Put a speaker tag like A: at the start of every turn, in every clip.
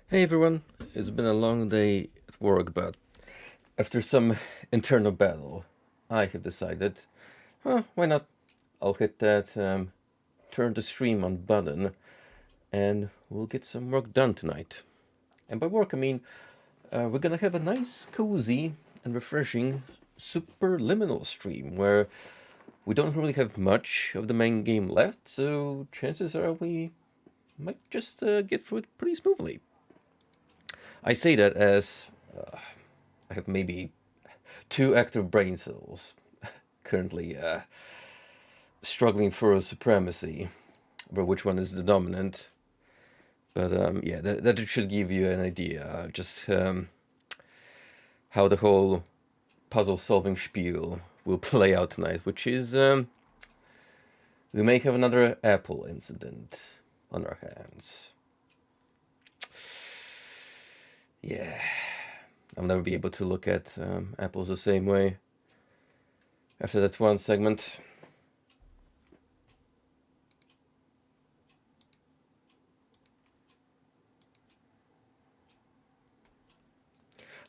A: Hey everyone, it's been a long day at work, but after some internal battle, I have decided, why not? I'll hit that turn the stream on button and we'll get some work done tonight. And by work, I mean we're gonna have a nice, cozy, and refreshing Superliminal stream where we don't really have much of the main game left, so chances are we might just get through it pretty smoothly. I say that as I have maybe two active brain cells currently struggling for supremacy, but which one is the dominant? But yeah, that should give you an idea just how the whole puzzle solving spiel will play out tonight, which is we may have another Apple incident on our hands. Yeah, I'll never be able to look at apples the same way after that one segment.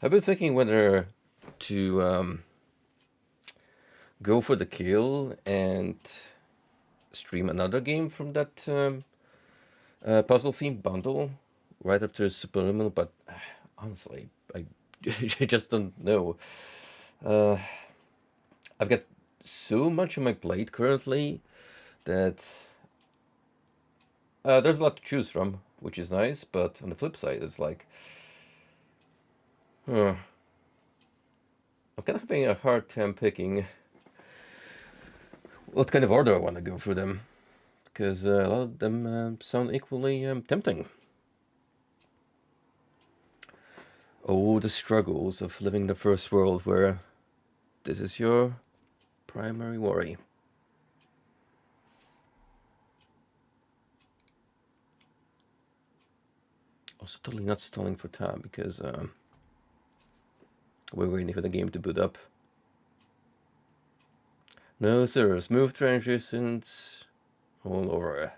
A: I've been thinking whether to go for the kill and stream another game from that puzzle themed bundle right after Superliminal, but honestly, I just don't know. Uh, I've got so much on my plate currently that there's a lot to choose from, which is nice, but on the flip side, it's like, I'm kind of having a hard time picking what kind of order I want to go through them, because a lot of them sound equally tempting. Oh, the struggles of living in the first world where this is your primary worry. Also, totally not stalling for time because we're waiting for the game to boot up. No, sir, smooth transitions all over.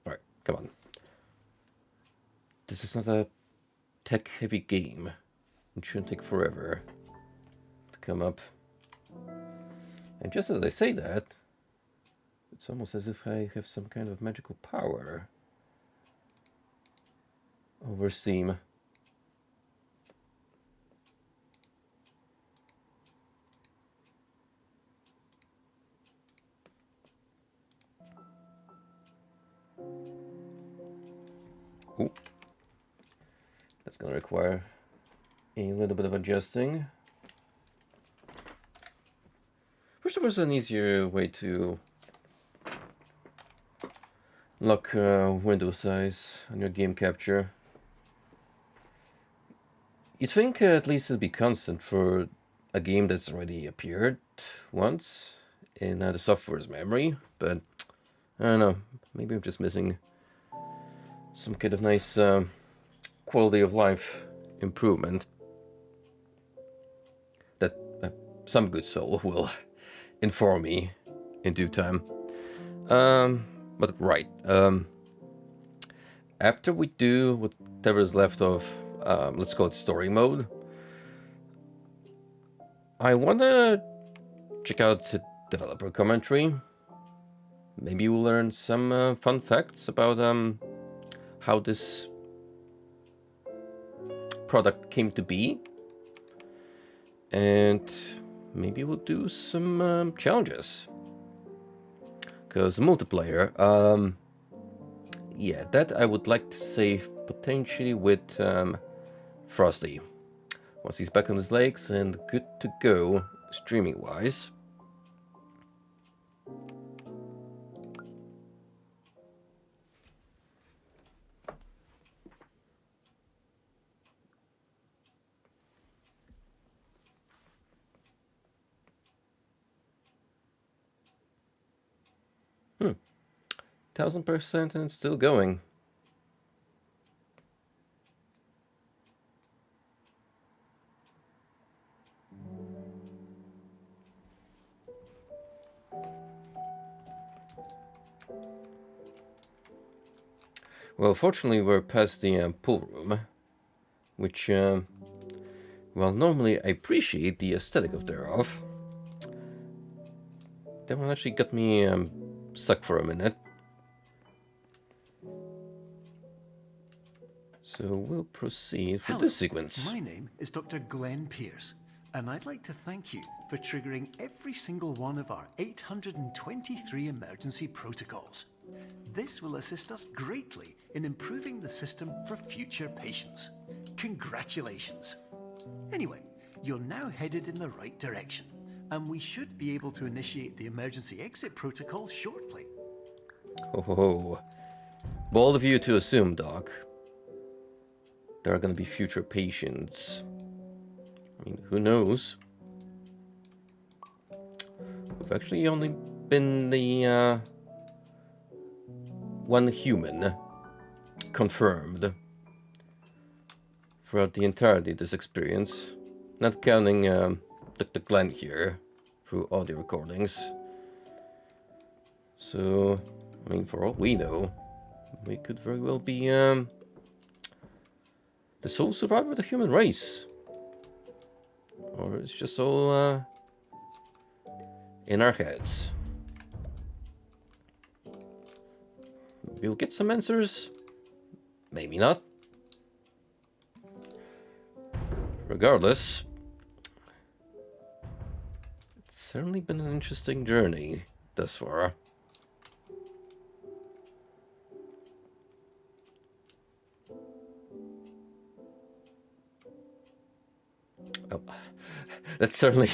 A: Alright, come on. This is not a tech heavy game. It shouldn't take forever to come up. And just as I say that, it's almost as if I have some kind of magical power over Steam. Ooh. That's gonna require a little bit of adjusting. Wish there was an easier way to lock window size on your game capture. You'd think at least it'd be constant for a game that's already appeared once in the software's memory, but I don't know. Maybe I'm just missing some kind of nice quality of life improvement that some good soul will inform me in due time. But right, after we do whatever is left of, let's call it story mode, I want to check out the developer commentary. Maybe we'll learn some fun facts about how this product came to be. And maybe we'll do some challenges. Because multiplayer, yeah, that I would like to save potentially with Frosty. Once he's back on his legs and good to go streaming wise. 1000% and it's still going. Well, fortunately we're past the pool room, which, well, normally I appreciate the aesthetic of thereof. That one actually got me stuck for a minute. So we'll proceed for this sequence.
B: My name is Dr. Glenn Pierce, and I'd like to thank you for triggering every single one of our 823 emergency protocols. This will assist us greatly in improving the system for future patients. Congratulations. Anyway, you're now headed in the right direction, and we should be able to initiate the emergency exit protocol shortly.
A: Oh, bold of you to assume, Doc. There are going to be future patients. I mean, who knows? We've actually only been the one human confirmed throughout the entirety of this experience, not counting Dr. Glenn here through audio recordings. So, I mean, for all we know, we could very well be the sole survivor of the human race. Or it's just all in our heads. We'll get some answers. Maybe not. Regardless, it's certainly been an interesting journey thus far. Oh, that's certainly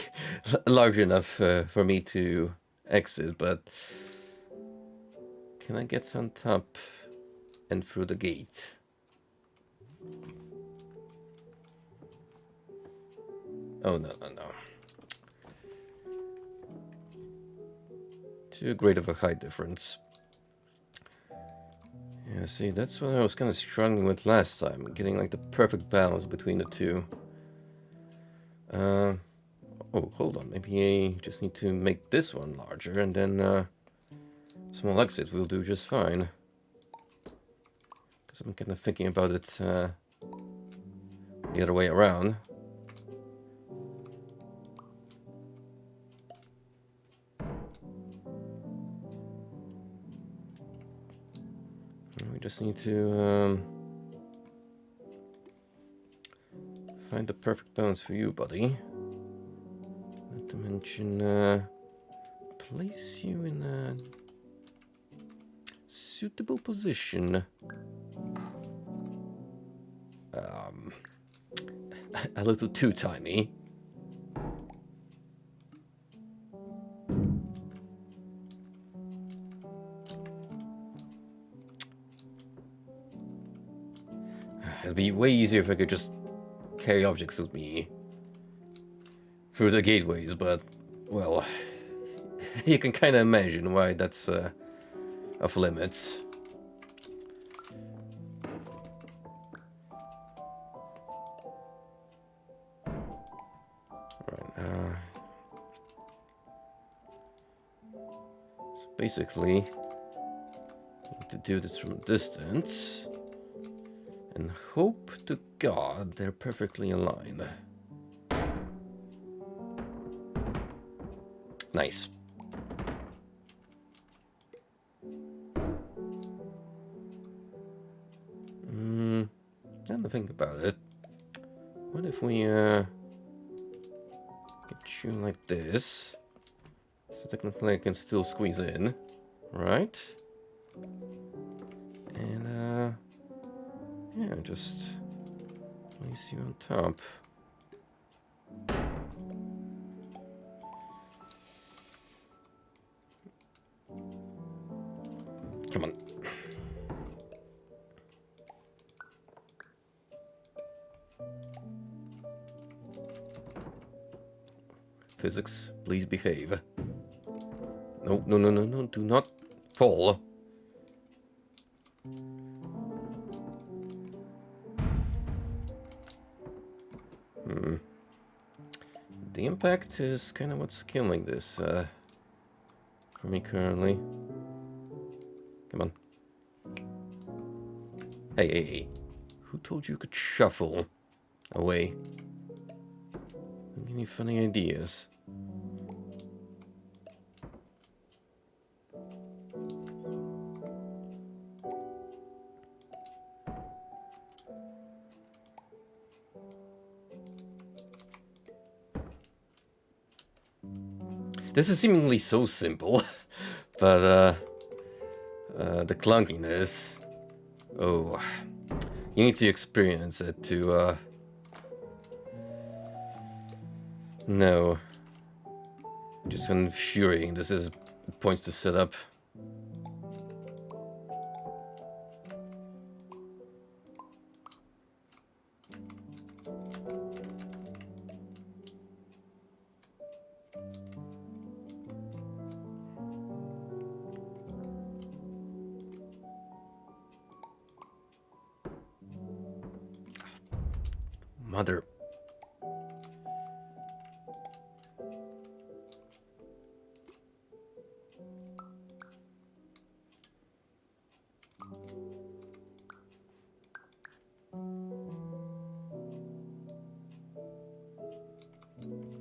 A: large enough for me to exit, but can I get on top and through the gate? Oh, no. Too great of a height difference. Yeah, see, that's what I was kind of struggling with last time. Getting like the perfect balance between the two. Oh, hold on. Maybe I just need to make this one larger and then small exit will do just fine. Because I'm kind of thinking about it the other way around. We just need to find the perfect balance for you, buddy. Not to mention place you in a suitable position. A little too tiny. It'd be way easier if I could just carry objects with me through the gateways, but, well, you can kind of imagine why that's off limits. Right, so basically, I need to do this from a distance and hope to God they're perfectly aligned. Nice. Time to think about it. What if we get you like this? So technically I can still squeeze in, right? And yeah, just place you on top. Come on. Physics, please behave. No, do not fall. The impact is kind of what's killing this for me currently. Come on. Hey, hey, hey. Who told you could shuffle away? Any funny ideas? This is seemingly so simple, but the clunkiness. Oh, you need to experience it to know just how infuriating this is. Points to set up. Mother.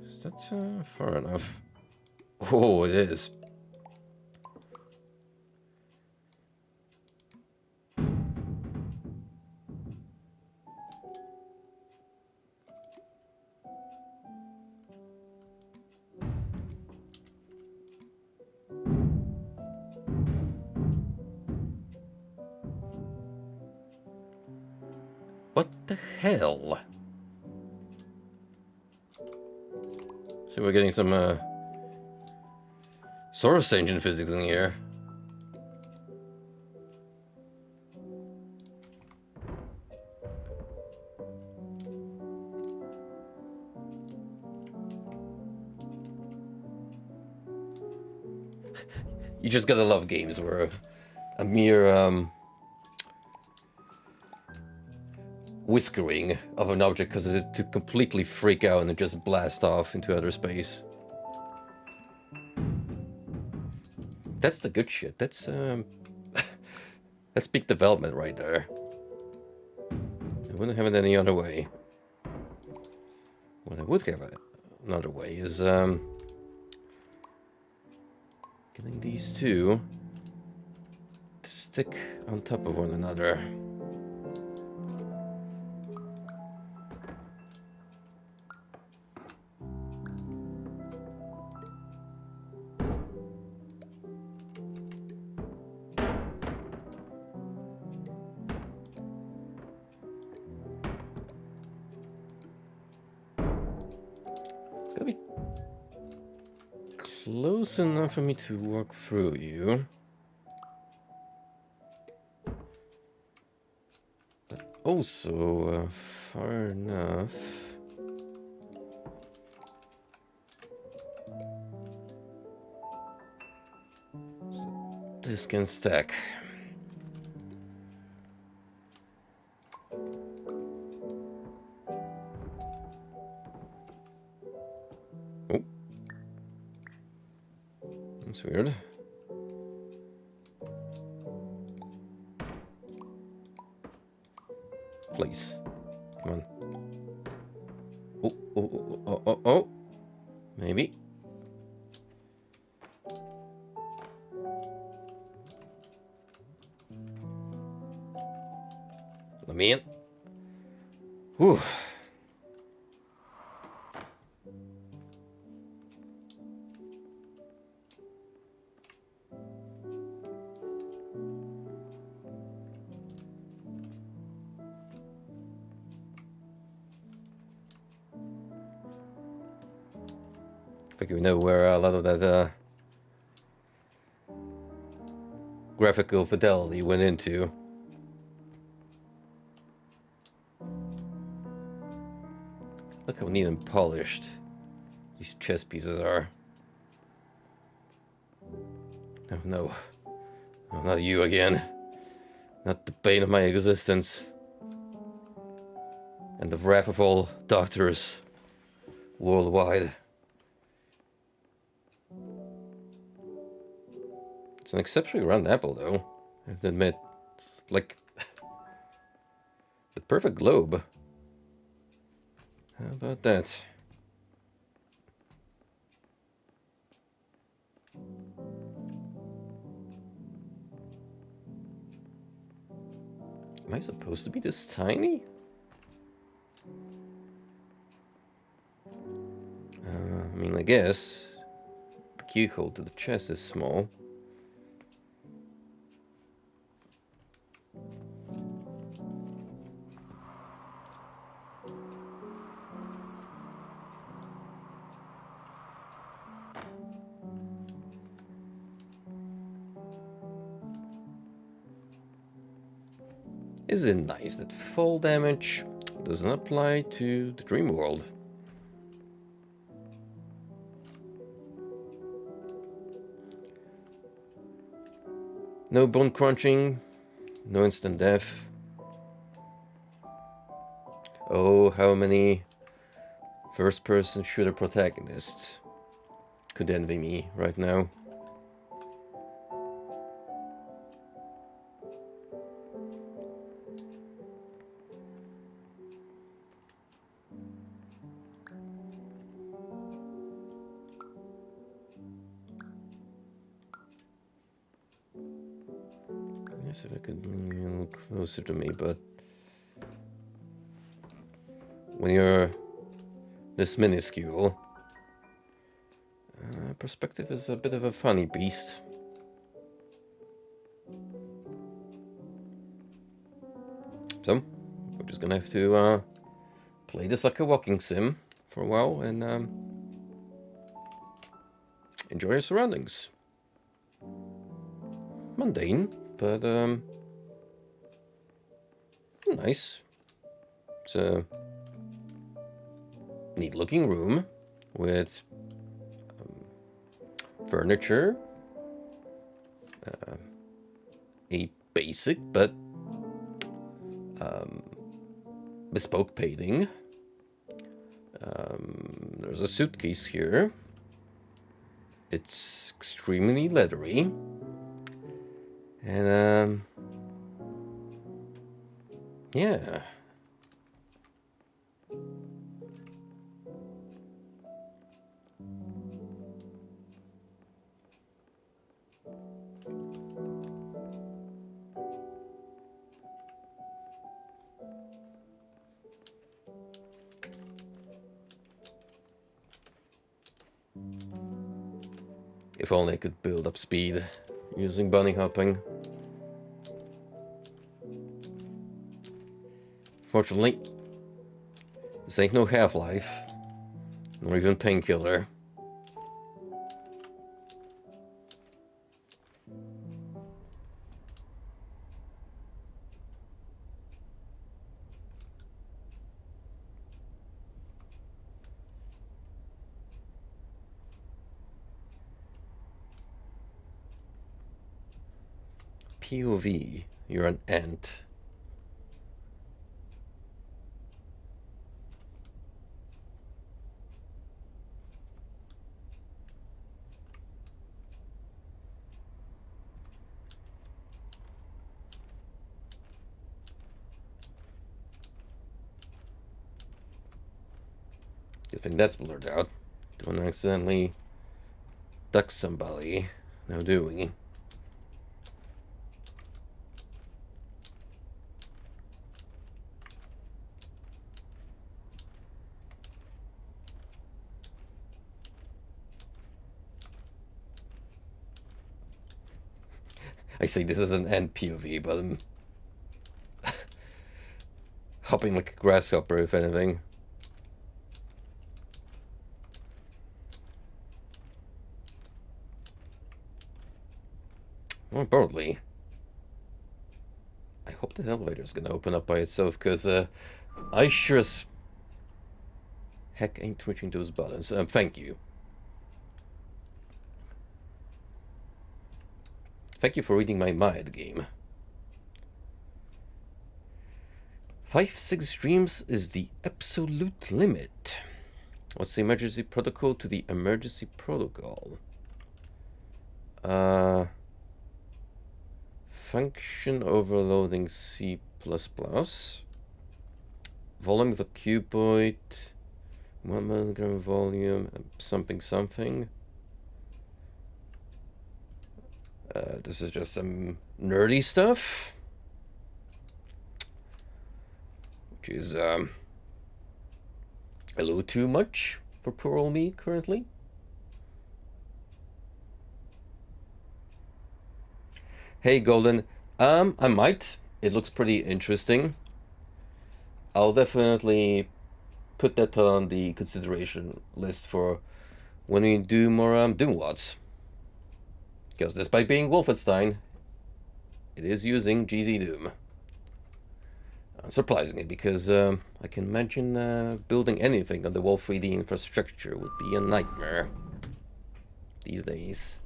A: Is that far enough? Oh, it is. What the hell? So we're getting some source engine physics in here. You just gotta love games where a mere whiskering of an object causes it to completely freak out and just blast off into outer space. That's the good shit. That's that's peak development right there. I wouldn't have it any other way. What I would have another way is getting these two to stick on top of one another. It's gotta be close enough for me to walk through you. But also far enough. So this can stack. Oh. That's weird. Please. Come on. Oh, oh, oh, oh, oh, oh. Maybe. Let me in. Whew. I think we know where a lot of that graphical fidelity went into. Look how neat and polished these chess pieces are. Oh no. Oh, not you again. Not the bane of my existence. And the wrath of all doctors worldwide. It's an exceptionally round apple, though. I have to admit. It's like The perfect globe. How about that? Am I supposed to be this tiny? I mean, I guess the keyhole to the chest is small. Isn't it nice that fall damage doesn't apply to the dream world? No bone crunching, no instant death. Oh, how many first-person shooter protagonists could envy me right now? Yes, if I could bring you a little closer to me, but when you're this minuscule, perspective is a bit of a funny beast. So, we're just gonna have to play this like a walking sim for a while and enjoy your surroundings. Mundane, but nice. It's a neat-looking room with furniture, a basic but bespoke painting. There's a suitcase here. It's extremely leathery. And, yeah. If only I could build up speed using bunny hopping. Fortunately, this ain't no Half-Life, nor even Painkiller. POV, you're an ant. Good thing that's blurred out. Don't accidentally duck somebody, now do we? I say this is an ant POV, but I'm hopping like a grasshopper, if anything. More importantly, I hope the elevator's gonna open up by itself, because I sure as heck ain't twitching those buttons. Thank you. Thank you for reading my mind game. 5-6 streams is the absolute limit. What's the emergency protocol to the emergency protocol? Function overloading C++. volume of a cuboid, 1 milligram volume, something something. This is just some nerdy stuff, which is a little too much for poor old me currently. Hey Golden, I might. It looks pretty interesting. I'll definitely put that on the consideration list for when we do more Doomwads. Because despite being Wolfenstein, it is using GZ Doom. Surprisingly, because I can imagine building anything on the Wolf 3D infrastructure would be a nightmare these days.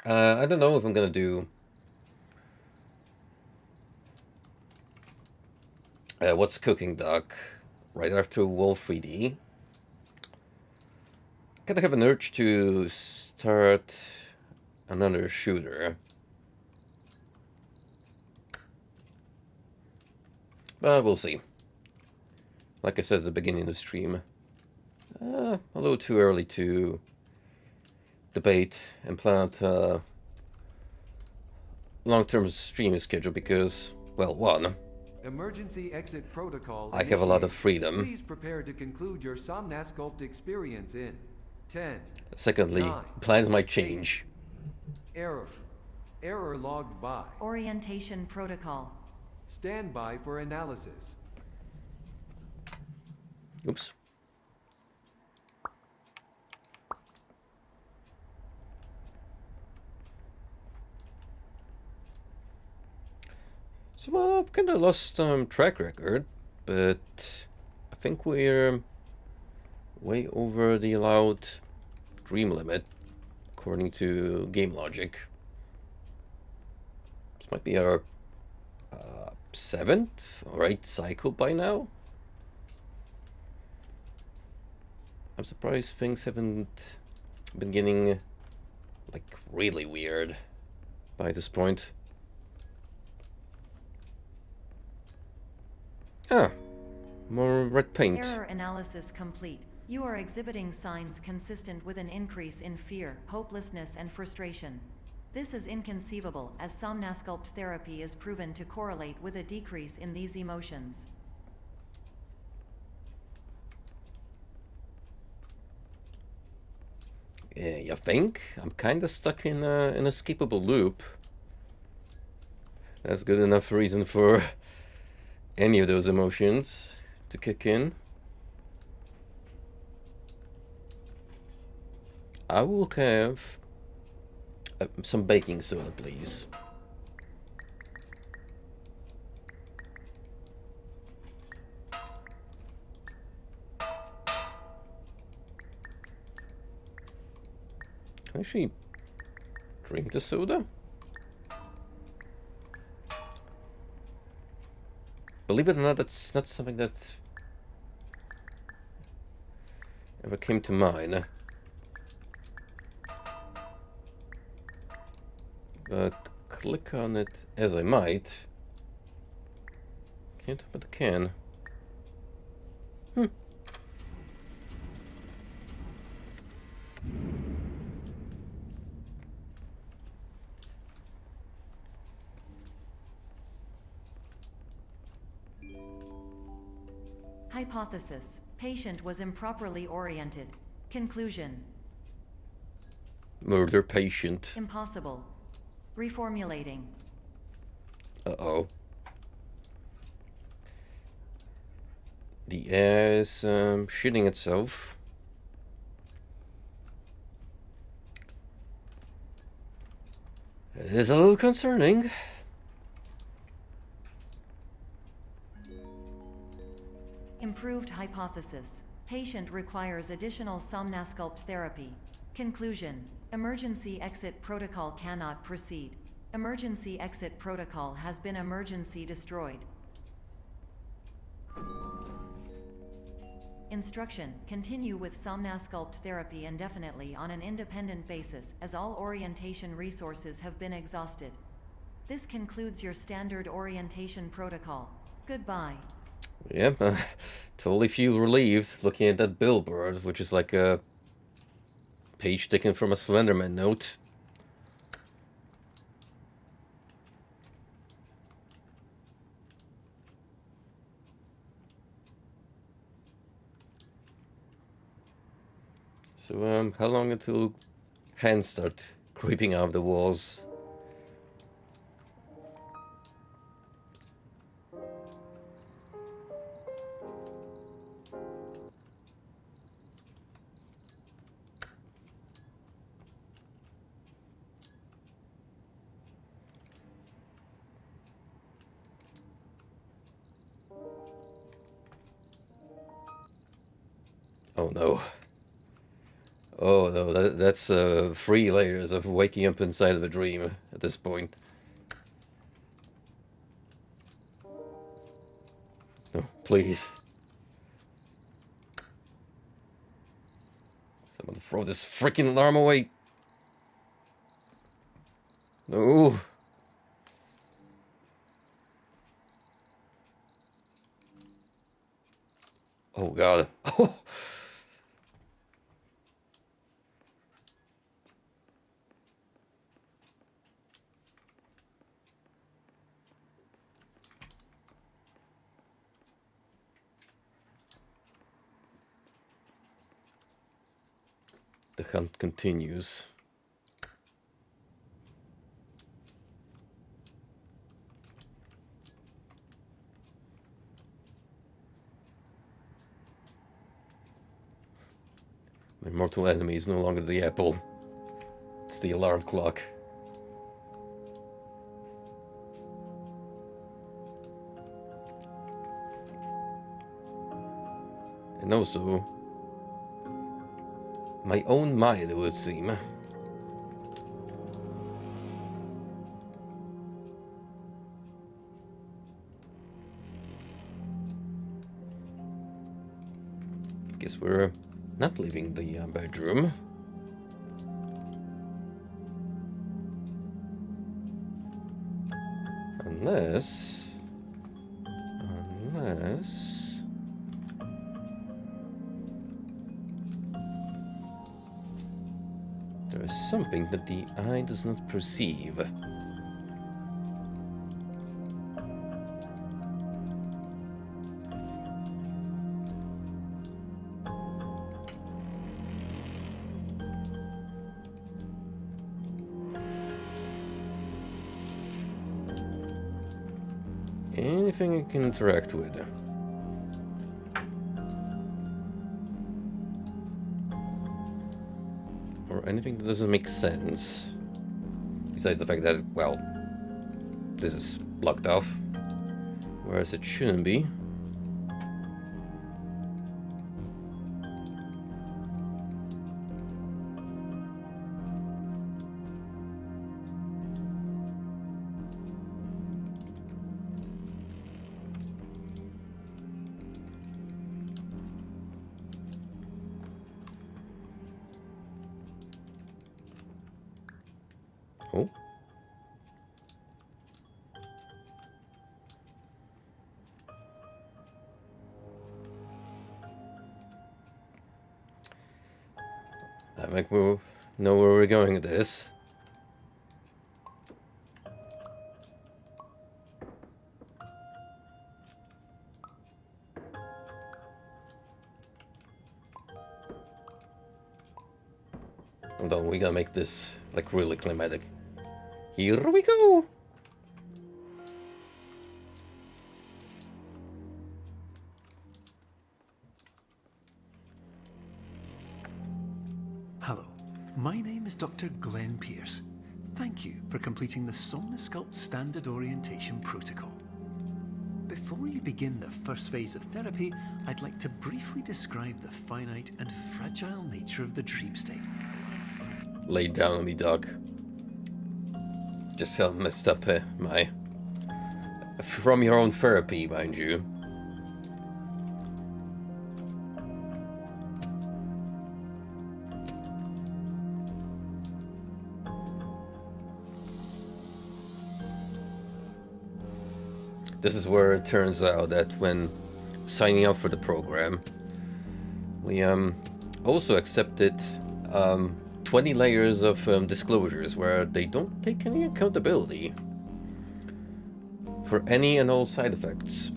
A: I don't know if I'm gonna do What's Cooking Duck right after Wolf 3D. Kind of have an urge to start another shooter. But we'll see. Like I said at the beginning of the stream, a little too early to debate and plan out a long-term streaming schedule because, well, one,
C: Emergency exit protocol.
A: I have a lot of freedom.
C: Please prepare to conclude your Somnasculpt experience in 10.
A: Secondly,
C: 9,
A: plans might change.
C: 8. Error logged by.
D: Orientation protocol.
C: Stand by for analysis.
A: Oops. So I've kind of lost track record, but I think we're way over the allowed dream limit, according to game logic. This might be our 7th or 8th cycle by now. I'm surprised things haven't been getting like really weird by this point. Ah, more red paint.
D: Error analysis complete. You are exhibiting signs consistent with an increase in fear, hopelessness, and frustration. This is inconceivable, as Somnasculpt therapy is proven to correlate with a decrease in these emotions.
A: Yeah, you think? I'm kind of stuck in an escapable loop. That's good enough reason for any of those emotions to kick in. I will have some baking soda, please. Can I actually drink the soda? Believe it or not, that's not something that ever came to mind. But click on it as I might. Can't open the can.
D: Hypothesis. Patient was improperly oriented. Conclusion.
A: Murder patient.
D: Impossible. Reformulating.
A: Uh-oh. The air is shitting itself. It is a little concerning.
D: Improved hypothesis. Patient requires additional Somnasculpt therapy. Conclusion. Emergency exit protocol cannot proceed. Emergency exit protocol has been emergency destroyed. Instruction. Continue with Somnasculpt therapy indefinitely on an independent basis, as all orientation resources have been exhausted. This concludes your standard orientation protocol. Goodbye.
A: Yep, totally feel relieved looking at that billboard, which is like a page taken from a Slenderman note. So, how long until hands start creeping out of the walls? Oh no. Oh no, that's 3 layers of waking up inside of a dream at this point. Oh, please. Someone throw this freaking alarm away. No. Oh god. Oh. The hunt continues. My mortal enemy is no longer the apple. It's the alarm clock. And also, my own mind, it would seem. Guess we're not leaving the bedroom. Unless... there is something that the eye does not perceive. Anything I can interact with. Or anything that doesn't make sense. Besides the fact that, well, this is blocked off, whereas it shouldn't be. Oh. I think we know where we're going with this. Hold on, we gotta make this like really climatic. Here we go!
B: Hello, my name is Dr. Glenn Pierce. Thank you for completing the Somnasculpt Standard Orientation Protocol. Before you begin the first phase of therapy, I'd like to briefly describe the finite and fragile nature of the dream state.
A: laid down on me, dog. Just how messed up my... From your own therapy, mind you. This is where it turns out that when signing up for the program, we also accepted 20 layers of disclosures where they don't take any accountability for any and all side effects.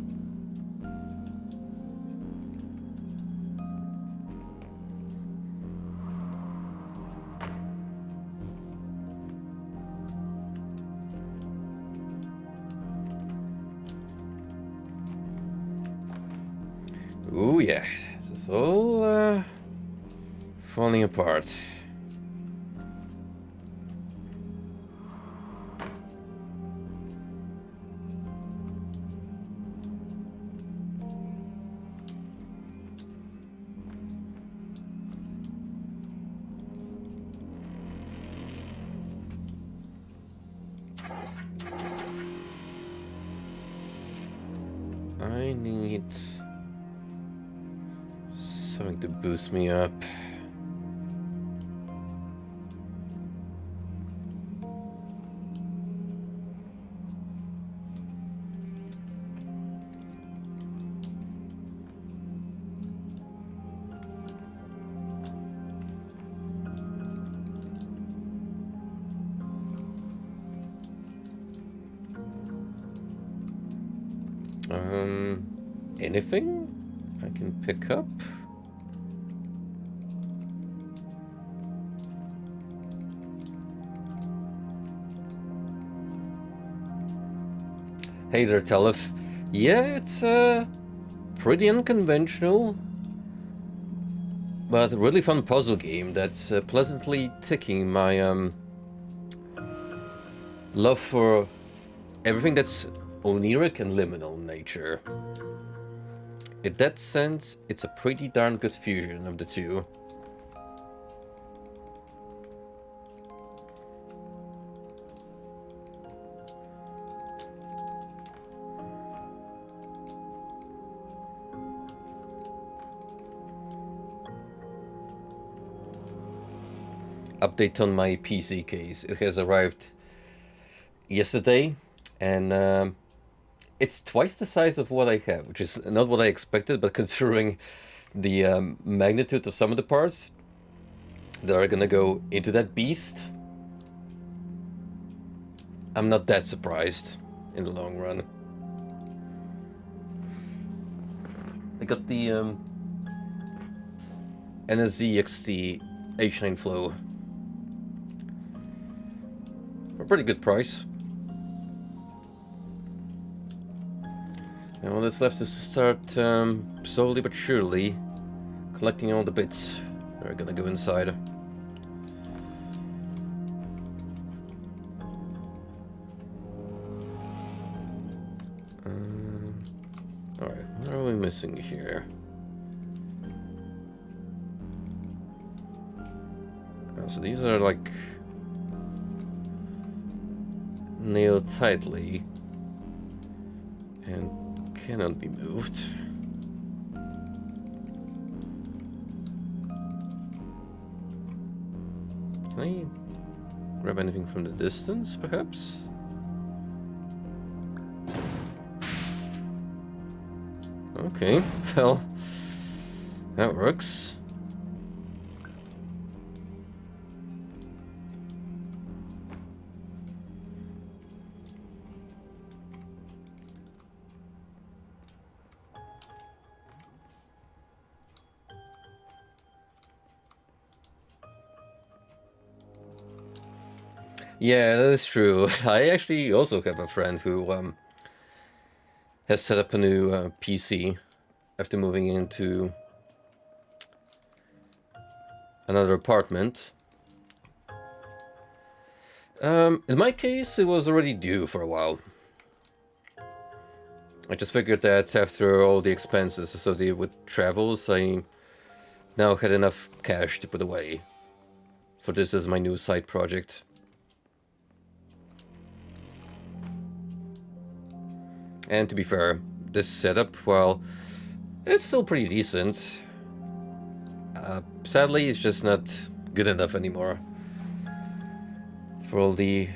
A: Ooh yeah, this is all falling apart. I need something to boost me up. Anything I can pick up? Hey there, Telef. Yeah, it's pretty unconventional, but a really fun puzzle game that's pleasantly ticking my love for everything that's oniric and liminal in nature. In that sense, it's a pretty darn good fusion of the two. Update on my PC case. It has arrived yesterday, and it's twice the size of what I have, which is not what I expected, but considering the magnitude of some of the parts that are gonna go into that beast, I'm not that surprised in the long run. I got the NSZ XT H9 Flow for a pretty good price. And all that's left is to start slowly but surely collecting all the bits that are gonna go inside. Alright, what are we missing here? So these are like nailed tightly and cannot be moved. Can I grab anything from the distance, perhaps? Okay, well, that works. Yeah, that is true. I actually also have a friend who has set up a new PC after moving into another apartment. In my case, it was already due for a while. I just figured that after all the expenses associated with travels, I now had enough cash to put away for this as my new side project. And to be fair, this setup, well, it's still pretty decent. Sadly, it's just not good enough anymore for all the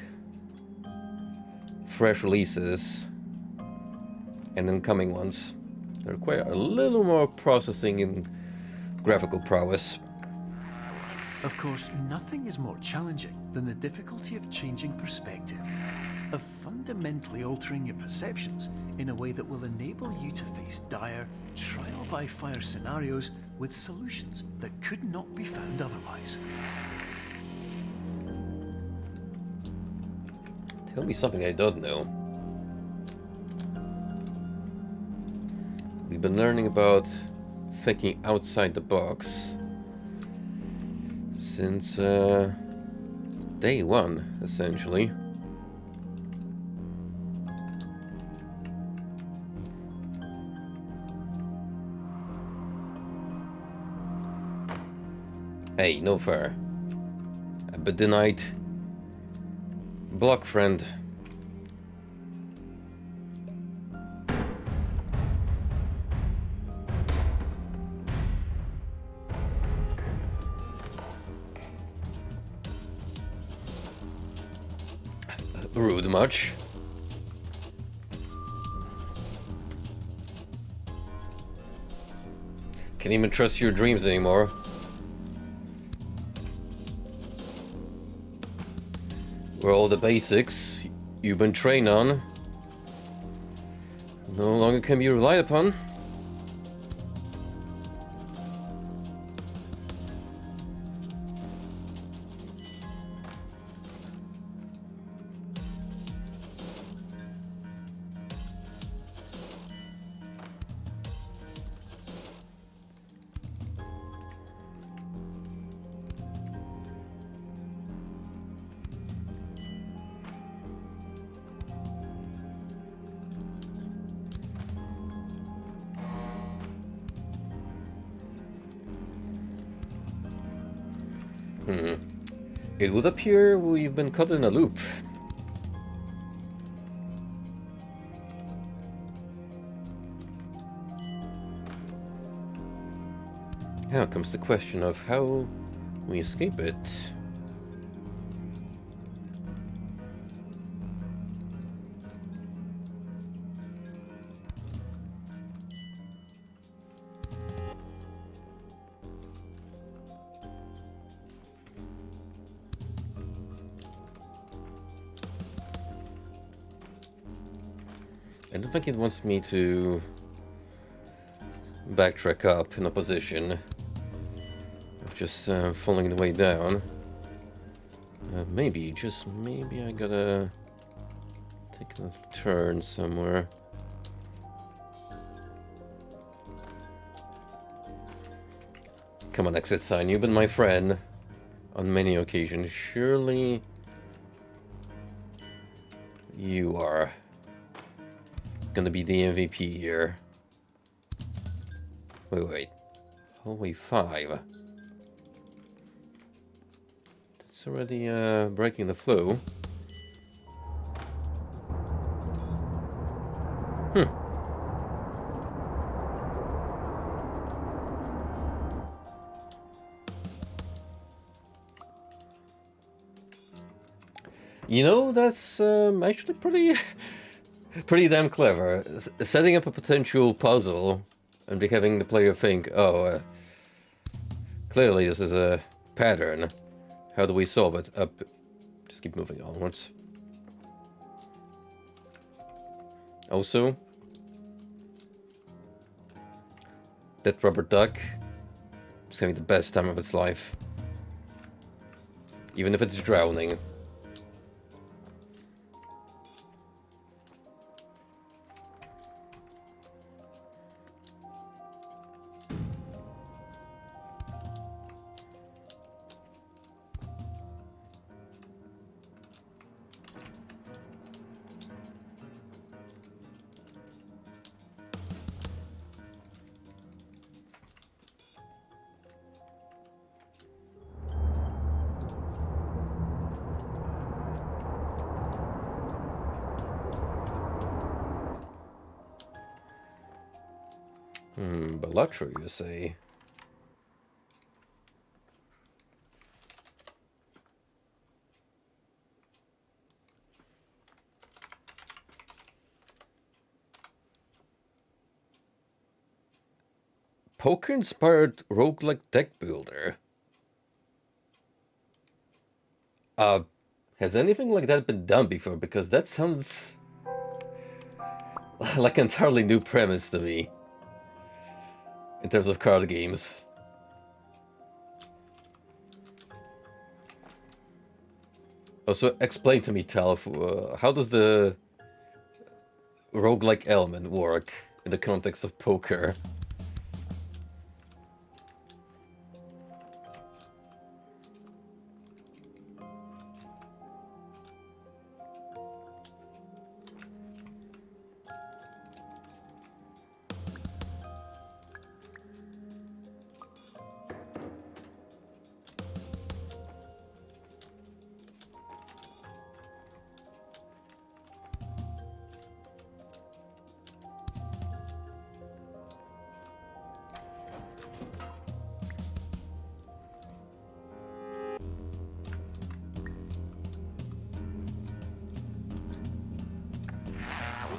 A: fresh releases and incoming ones. They require a little more processing and graphical prowess.
B: Of course, nothing is more challenging than the difficulty of changing perspective, of fundamentally altering your perceptions in a way that will enable you to face dire, trial-by-fire scenarios with solutions that could not be found otherwise.
A: Tell me something I don't know. We've been learning about thinking outside the box since day one, essentially. Hey, no fair. A bedenight block friend. Rude much. Can't even trust your dreams anymore. Where all the basics you've been trained on no longer can be relied upon. It would appear we've been caught in a loop. Now comes the question of how we escape it. I don't think it wants me to backtrack up in a position of just falling the way down. Maybe, just maybe I gotta take a turn somewhere. Come on, exit sign, you've been my friend on many occasions. Surely you are gonna be the MVP here. Wait. Hallway 5. That's already breaking the flow. You know, that's actually pretty damn clever. Setting up a potential puzzle and having the player think, oh, clearly this is a pattern. How do we solve it? Up. Just keep moving onwards. Also, that rubber duck is having the best time of its life. Even if it's drowning. Balatro, you say? Poker-inspired roguelike deck builder. Has anything like that been done before? Because that sounds like an entirely new premise to me. In terms of card games. Also, explain to me, Talf, how does the roguelike element work in the context of poker?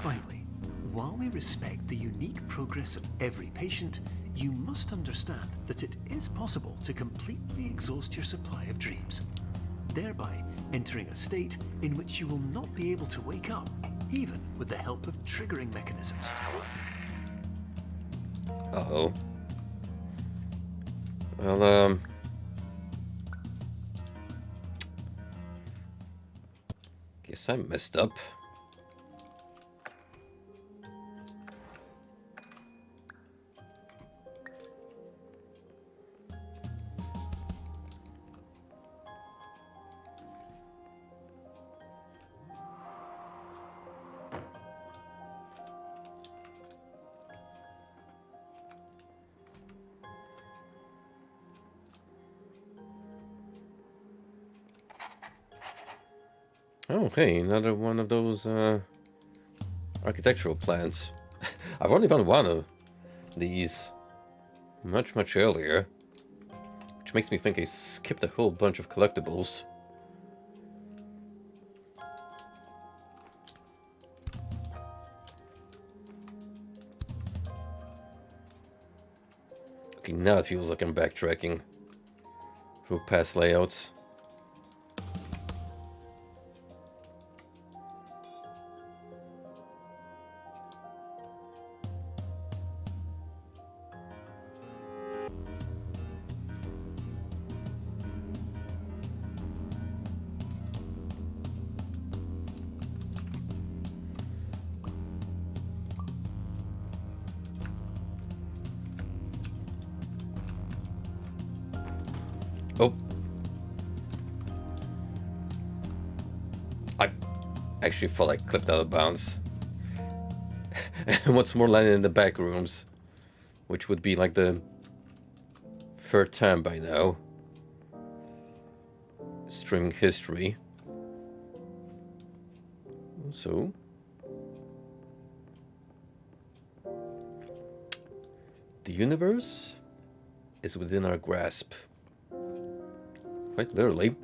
B: Finally, while we respect the unique progress of every patient, you must understand that it is possible to completely exhaust your supply of dreams, thereby entering a state in which you will not be able to wake up, even with the help of triggering mechanisms.
A: Uh-oh. Well, guess I messed up. Okay, another one of those architectural plans. I've only found one of these much earlier, which makes me think I skipped a whole bunch of collectibles. Okay, now it feels like I'm backtracking through past layouts. Oh. I actually thought I clipped out of bounds. And what's more, landing in the back rooms, which would be like the third time by now. Streaming history. So. The universe is within our grasp. Quite literally.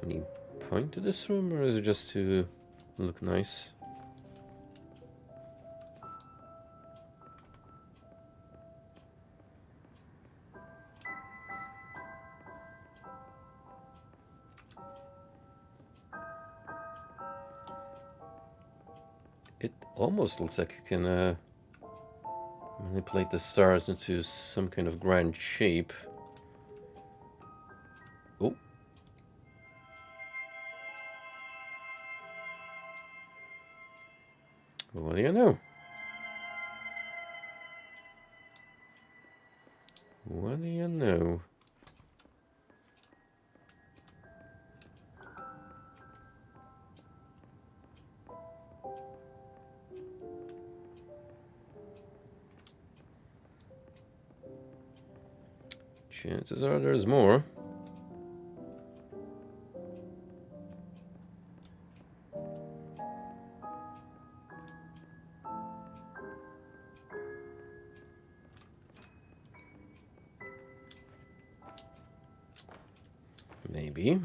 A: Any point to this room, or is it just to look nice? It almost looks like you can manipulate the stars into some kind of grand shape. Oh. What do you know? What do you know? Chances are there's more. Maybe.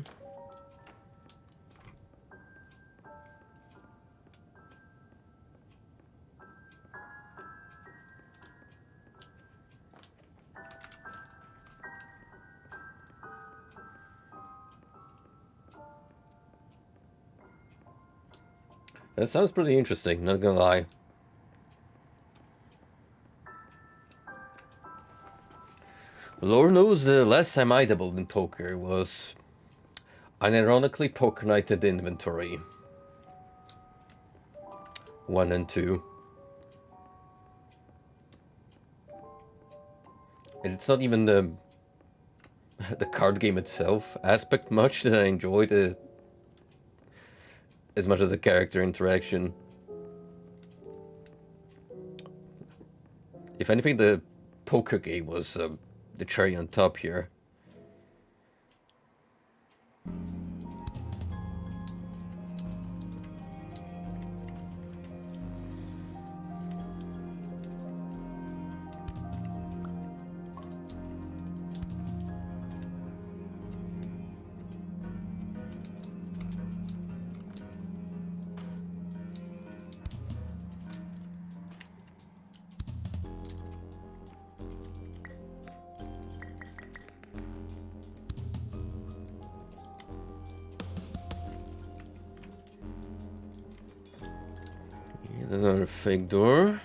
A: That sounds pretty interesting, not gonna lie. Lord knows the last time I dabbled in poker was unironically Poker Night at the Inventory 1 and 2. And it's not even the card game itself aspect much that I enjoyed as much as the character interaction. If anything, the poker game was the cherry on top here. Here's another fake door.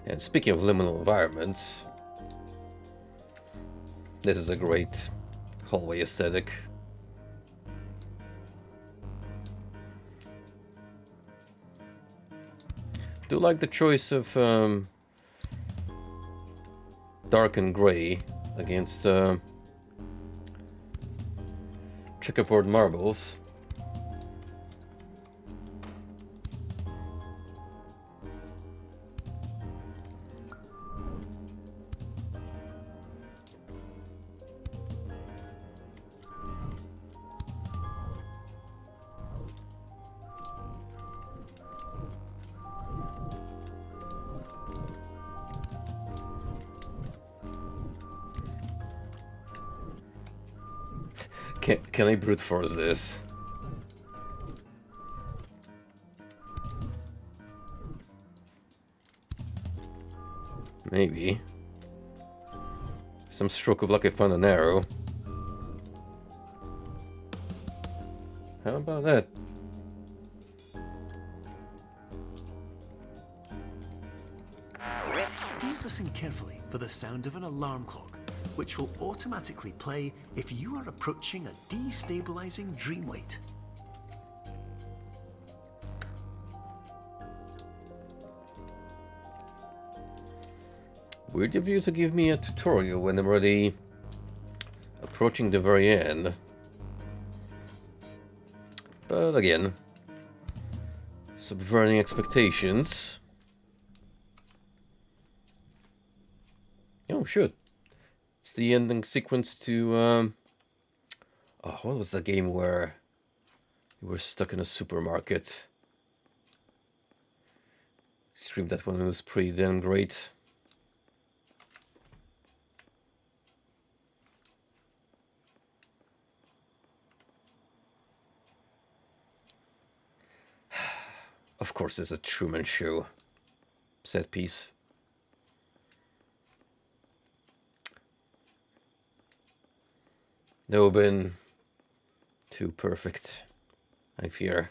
A: And speaking of liminal environments, this is a great hallway aesthetic. Do like the choice of dark and gray against checkerboard marbles. Can I brute force this? Maybe. Some stroke of luck I found an arrow. How about that?
B: Use listen carefully for the sound of an alarm clock, which will automatically play if you are approaching a destabilizing dream weight.
A: Weird of you to give me a tutorial when I'm already approaching the very end. But again, subverting expectations. Oh, shoot. It's the ending sequence to, oh, what was the game where you were stuck in a supermarket? Streamed that one, it was pretty damn great. Of course, it's a Truman Show set piece. No, been too perfect, I fear.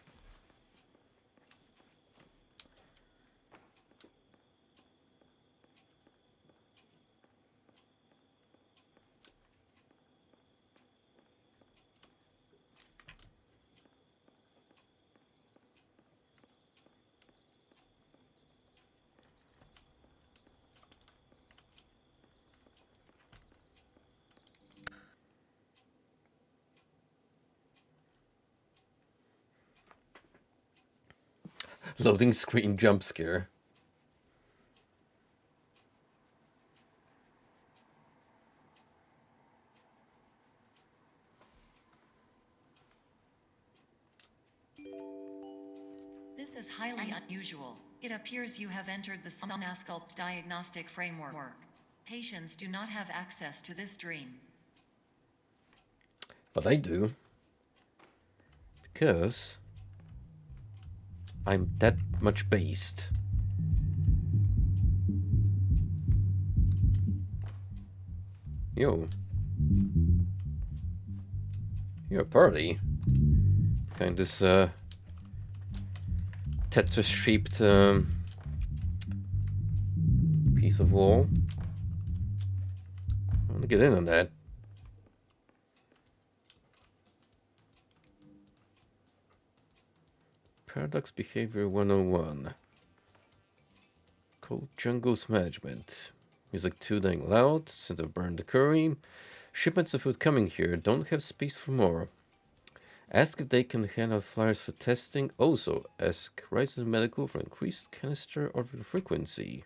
A: Loading screen jump scare.
D: This is highly unusual. It appears you have entered the Somnasculpt diagnostic framework. Patients do not have access to this dream.
A: But I do. Because I'm that much based. Yo. You're a party. Kind of this Tetris-shaped piece of wall. I want to get in on that. Paradox Behavior 101. Cold Jungle's Management. Music too dang loud, scent of burned curry. Shipments of food coming here, don't have space for more. Ask if they can hand out flyers for testing. Also, ask Ryzen Medical for increased canister order frequency.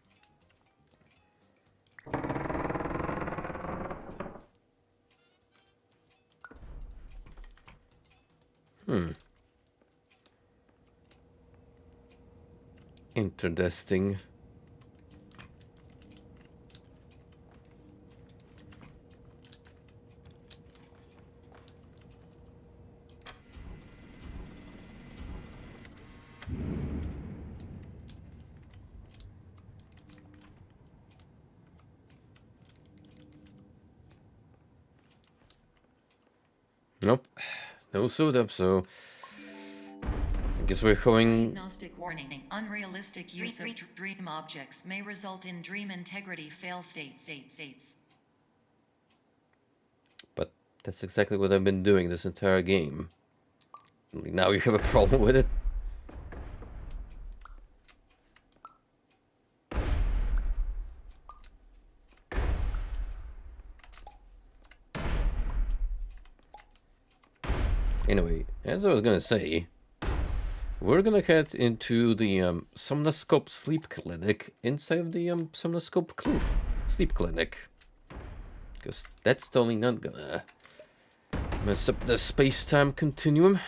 A: Interesting. Nope. No suit up, so I guess we're going.
D: Diagnostic warning. Unrealistic use of dream objects may result in dream integrity fail states.
A: But that's exactly what I've been doing this entire game. Only now you have a problem with it. Anyway, as I was gonna say, we're gonna head into the Somnoscope Sleep Clinic inside of the Somnoscope Sleep Clinic. Because that's totally not gonna mess up the space-time continuum.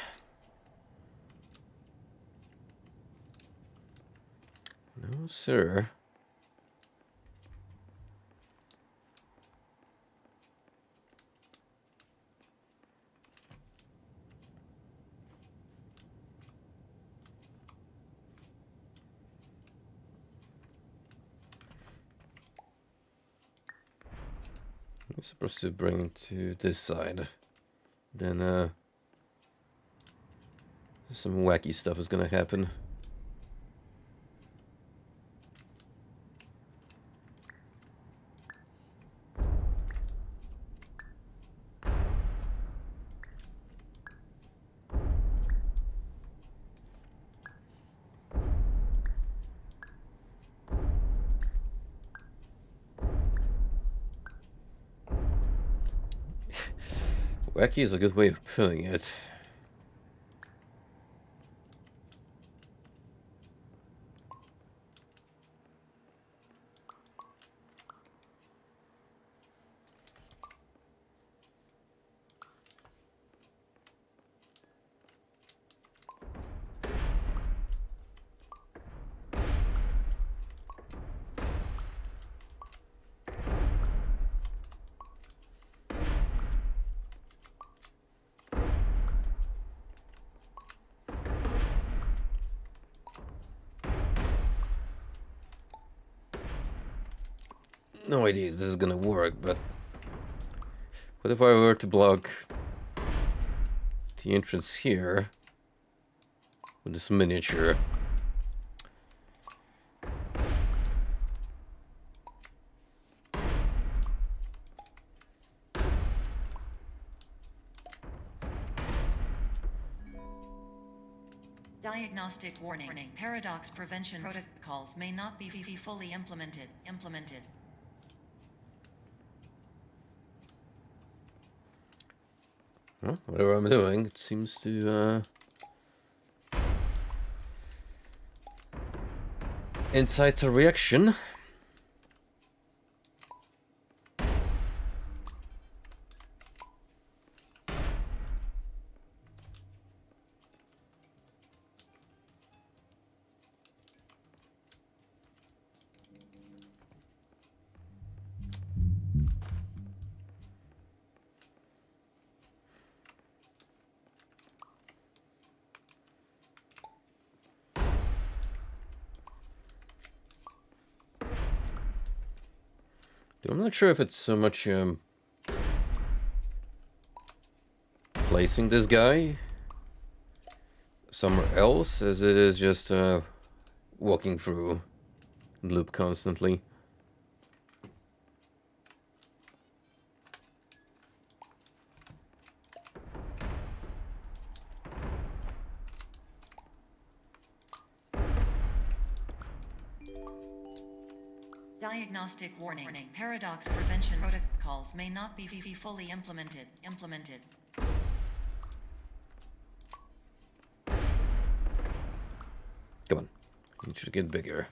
A: No, sir. We're supposed to bring it to this side. Then, some wacky stuff is gonna happen. Wacky is a good way of putting it. No idea if this is gonna work, but what if I were to block the entrance here with this miniature?
D: Diagnostic warning. Paradox prevention protocols may not be fully implemented.
A: Well, whatever I'm doing, it seems to inside the reaction. I'm not sure if it's so much placing this guy somewhere else as it is just walking through the loop constantly.
D: Diagnostic warning. Paradox prevention protocols may not be fully implemented.
A: Come on, you should get bigger.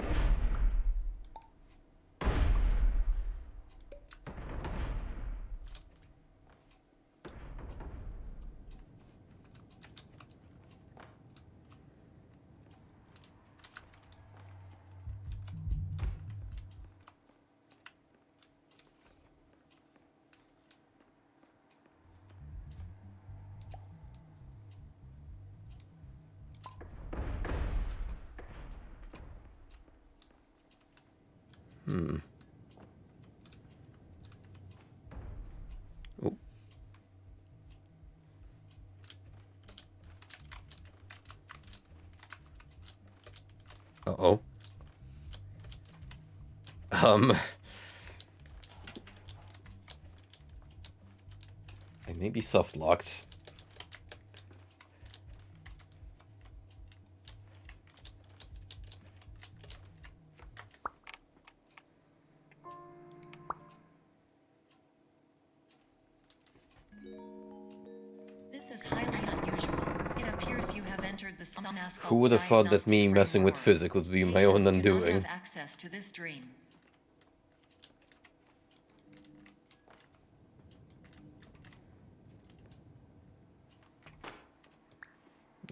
A: Oh. Uh-oh. I may be soft locked.
D: This is highly unusual. It appears you have entered the Somnasculpt.
A: Who would have thought that me
D: diagnostic
A: messing with
D: framework.
A: physics would be my own
D: Patients do not
A: undoing?
D: have access to this dream.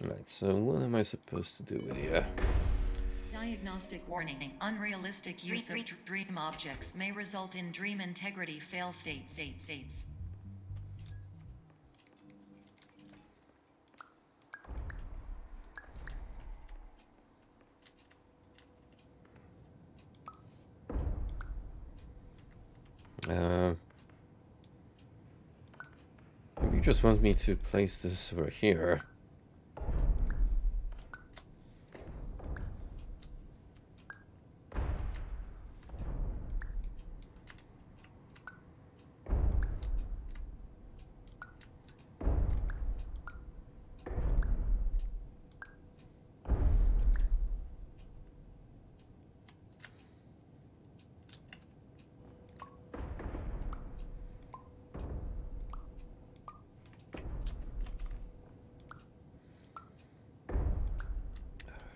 A: Right, so what am I supposed to do with you?
D: Diagnostic warning. Unrealistic use of dream objects may result in dream integrity fail states.
A: Maybe you just want me to place this over here.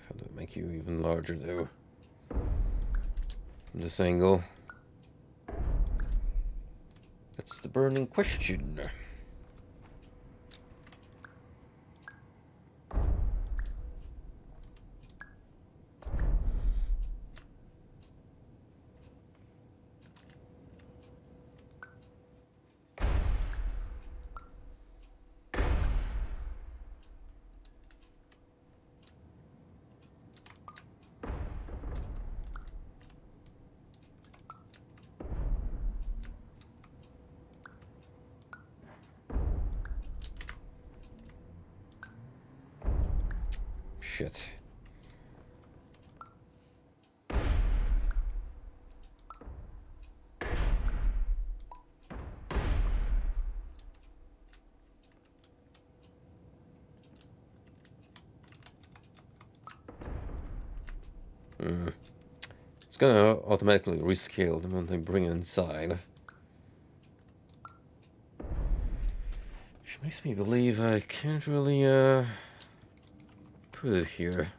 A: How do I make you even larger, though? From this angle. That's the burning question. Shit. It's gonna automatically rescale the moment I bring it inside. Which makes me believe I can't really put it here.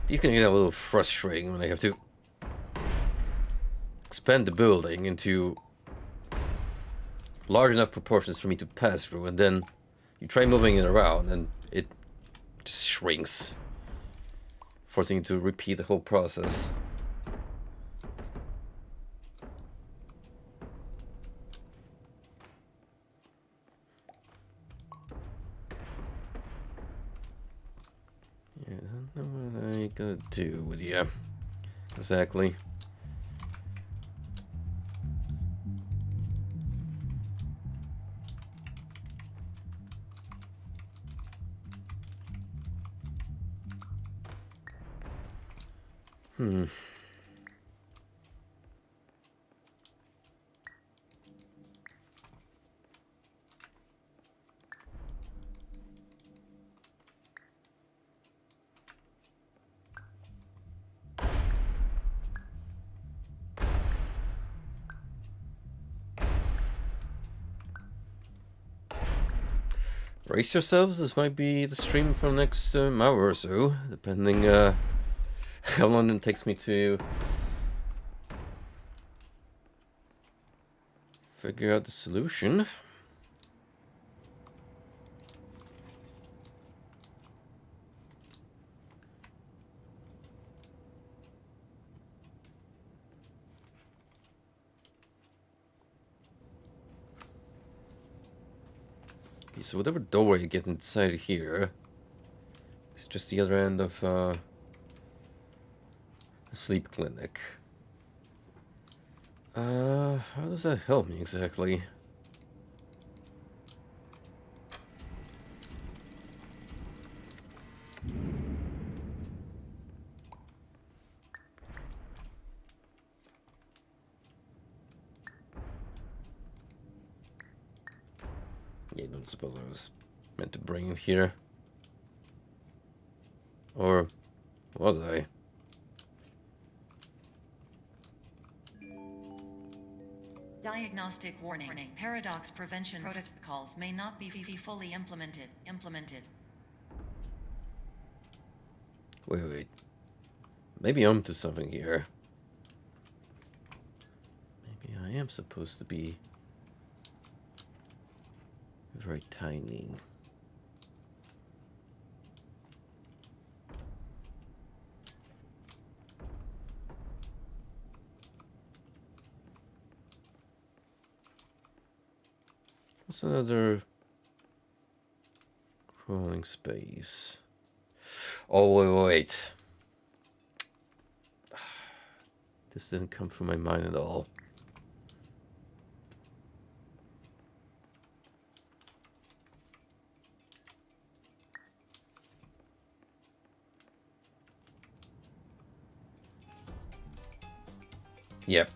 A: These can get a little frustrating when I have to expand the building into large enough proportions for me to pass through, and then you try moving it around and it just shrinks, forcing you to repeat the whole process. Yeah, I don't know what I gotta do with you exactly. Brace yourselves, this might be the stream for the next hour or so, depending how long it takes me to figure out the solution. Okay, so whatever door you get inside here is just the other end of a sleep clinic. How does that help me exactly? Yeah, I don't suppose I was meant to bring it here. Or was I?
D: Diagnostic warning. Paradox prevention protocols may not be fully implemented.
A: Wait. Maybe I'm to something here. Maybe I am supposed to be very tiny. What's another crawling space? Oh, wait. This didn't come from my mind at all. Yep.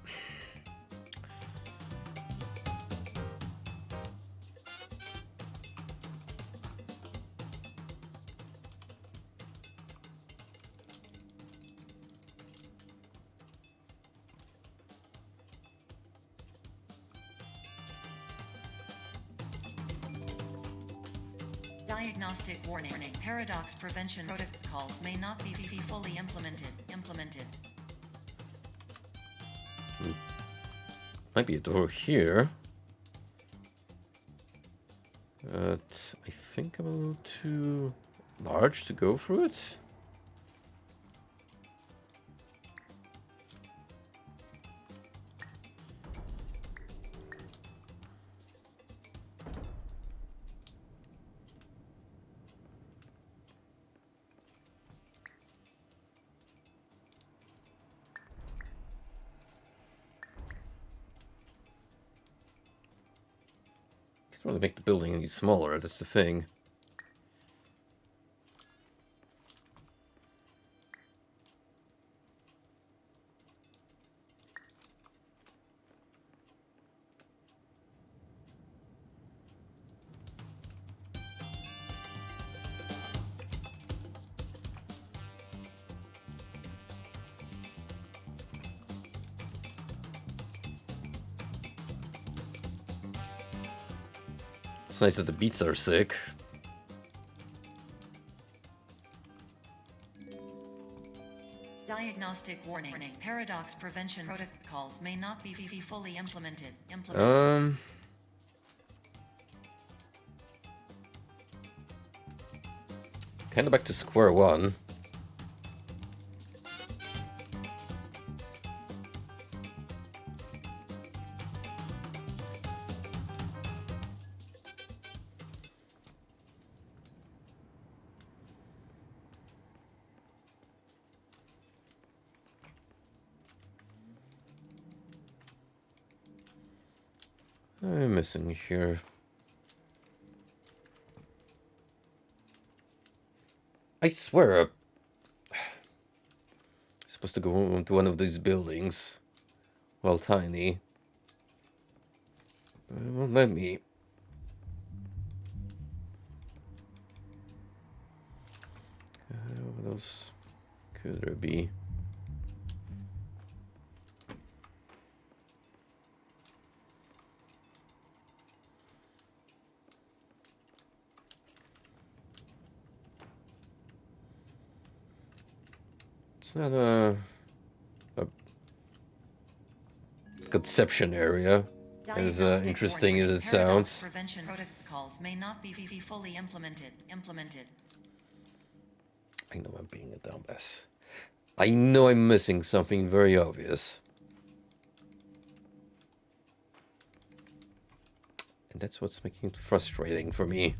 D: Diagnostic warning. Paradox prevention protocols may not be fully implemented.
A: Might be a door here. But I think I'm a little too large to go through it. I want to make the building any smaller, that's the thing. It's nice that the beats are sick.
D: Diagnostic warning. Paradox prevention protocols may not be fully implemented.
A: Kind of back to square one. I'm missing here. I swear, I'm supposed to go into one of these buildings. Well, tiny. It won't let me. What else could there be? It's not a conception area, as interesting as it sounds.
D: Prevention protocols may not be fully implemented.
A: I know I'm being a dumbass. I know I'm missing something very obvious. And that's what's making it frustrating for me.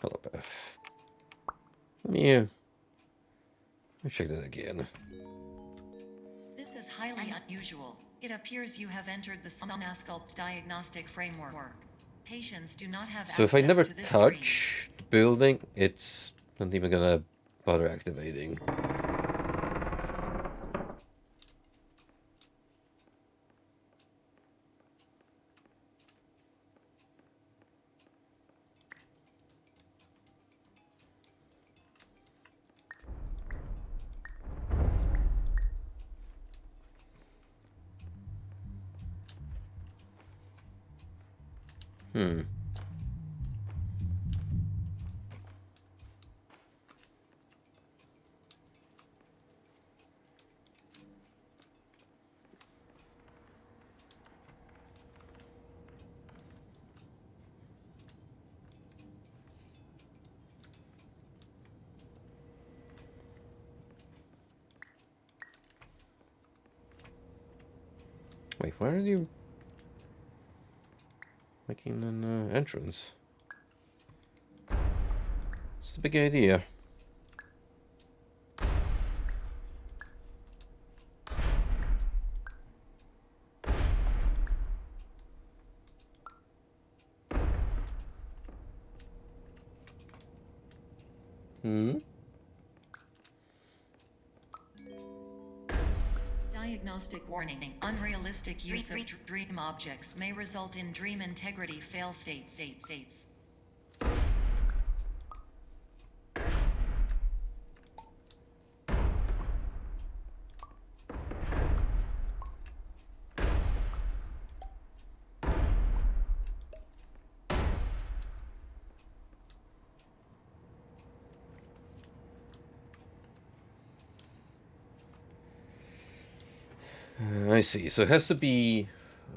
A: Hello, Beth. Let me check that again.
D: This is highly unusual. It appears you have entered the Somnasculpt diagnostic framework. Patients do not have
A: So if I never
D: to this
A: touch the building, it's not even gonna bother activating. Wait, why are you making an entrance? What's the big idea?
D: Diagnostic warning. Unrealistic use of dream objects may result in dream integrity fail states.
A: I see. So it has to be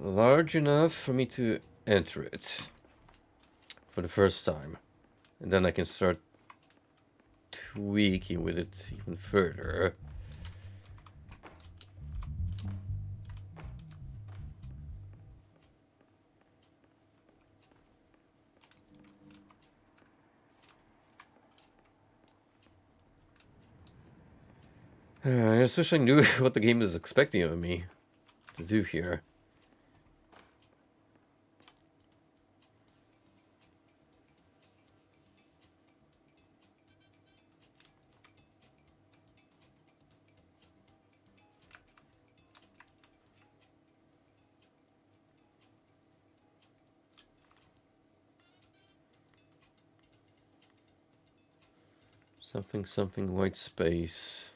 A: large enough for me to enter it for the first time. And then I can start tweaking with it even further. I just wish I knew what the game is expecting of me to do here. Something white space.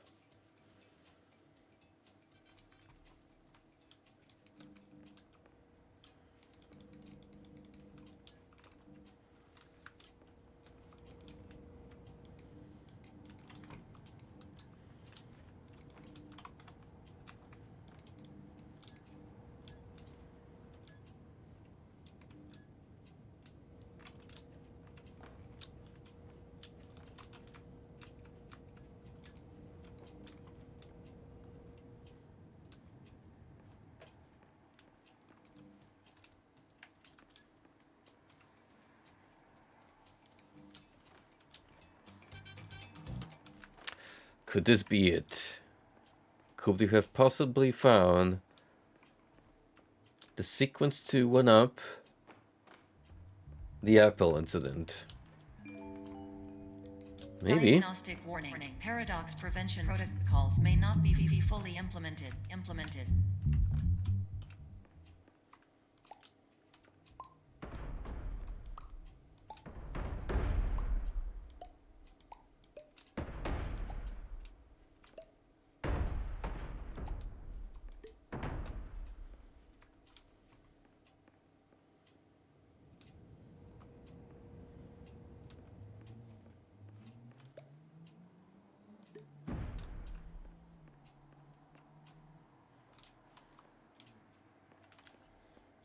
A: Could this be it? Could you have possibly found the sequence to one-up the Apple incident? Maybe.
D: Diagnostic warning. Paradox prevention protocols may not be fully implemented.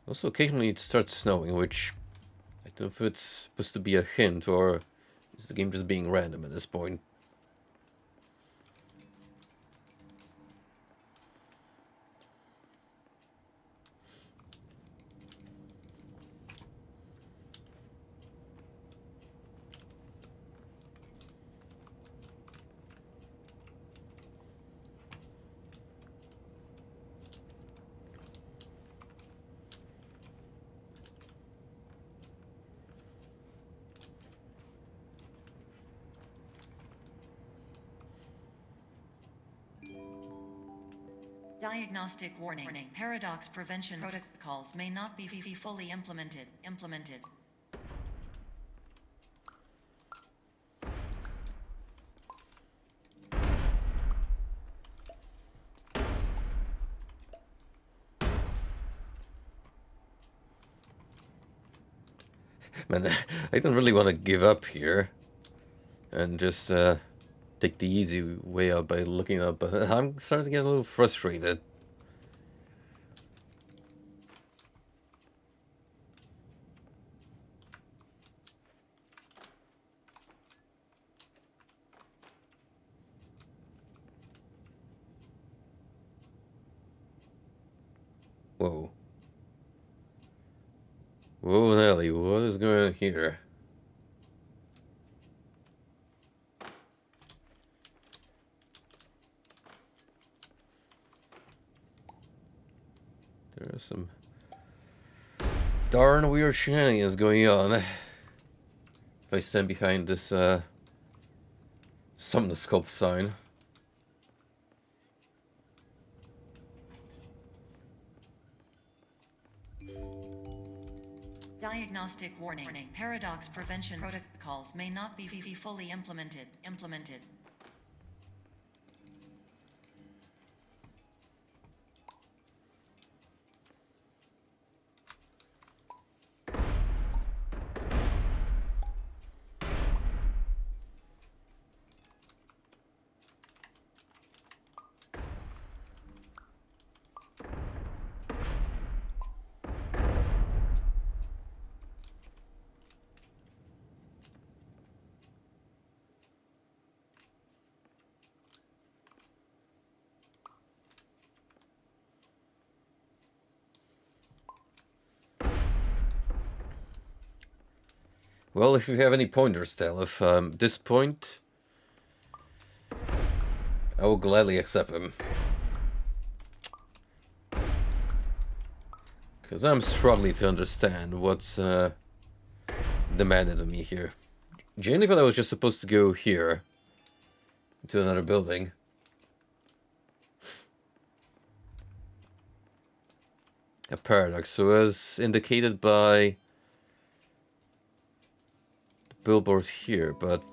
A: Also, occasionally it starts snowing, which I don't know if it's supposed to be a hint or is the game just being random at this point.
D: Diagnostic warning. Paradox prevention protocols may not be fully implemented.
A: Man, I don't really want to give up here and just take the easy way out by looking up, but I'm starting to get a little frustrated. Whoa. Whoa, Nelly, what is going on here? There are some darn weird shenanigans going on. If I stand behind this Somnoscope sign.
D: Diagnostic warning. Paradox prevention protocols may not be fully implemented.
A: Well, if you have any pointers, Tal, if this point I will gladly accept them. Because I'm struggling to understand what's demanded of me here. Genuinely thought I was just supposed to go here. To another building. A paradox. So as indicated by the billboard here, but...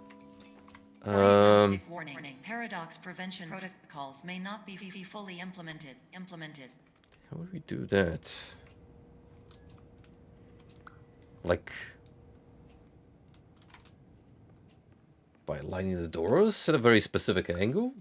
D: Diagnostic warning. Paradox prevention protocols may not be fully implemented.
A: How would we do that? Like... by lining the doors at a very specific angle?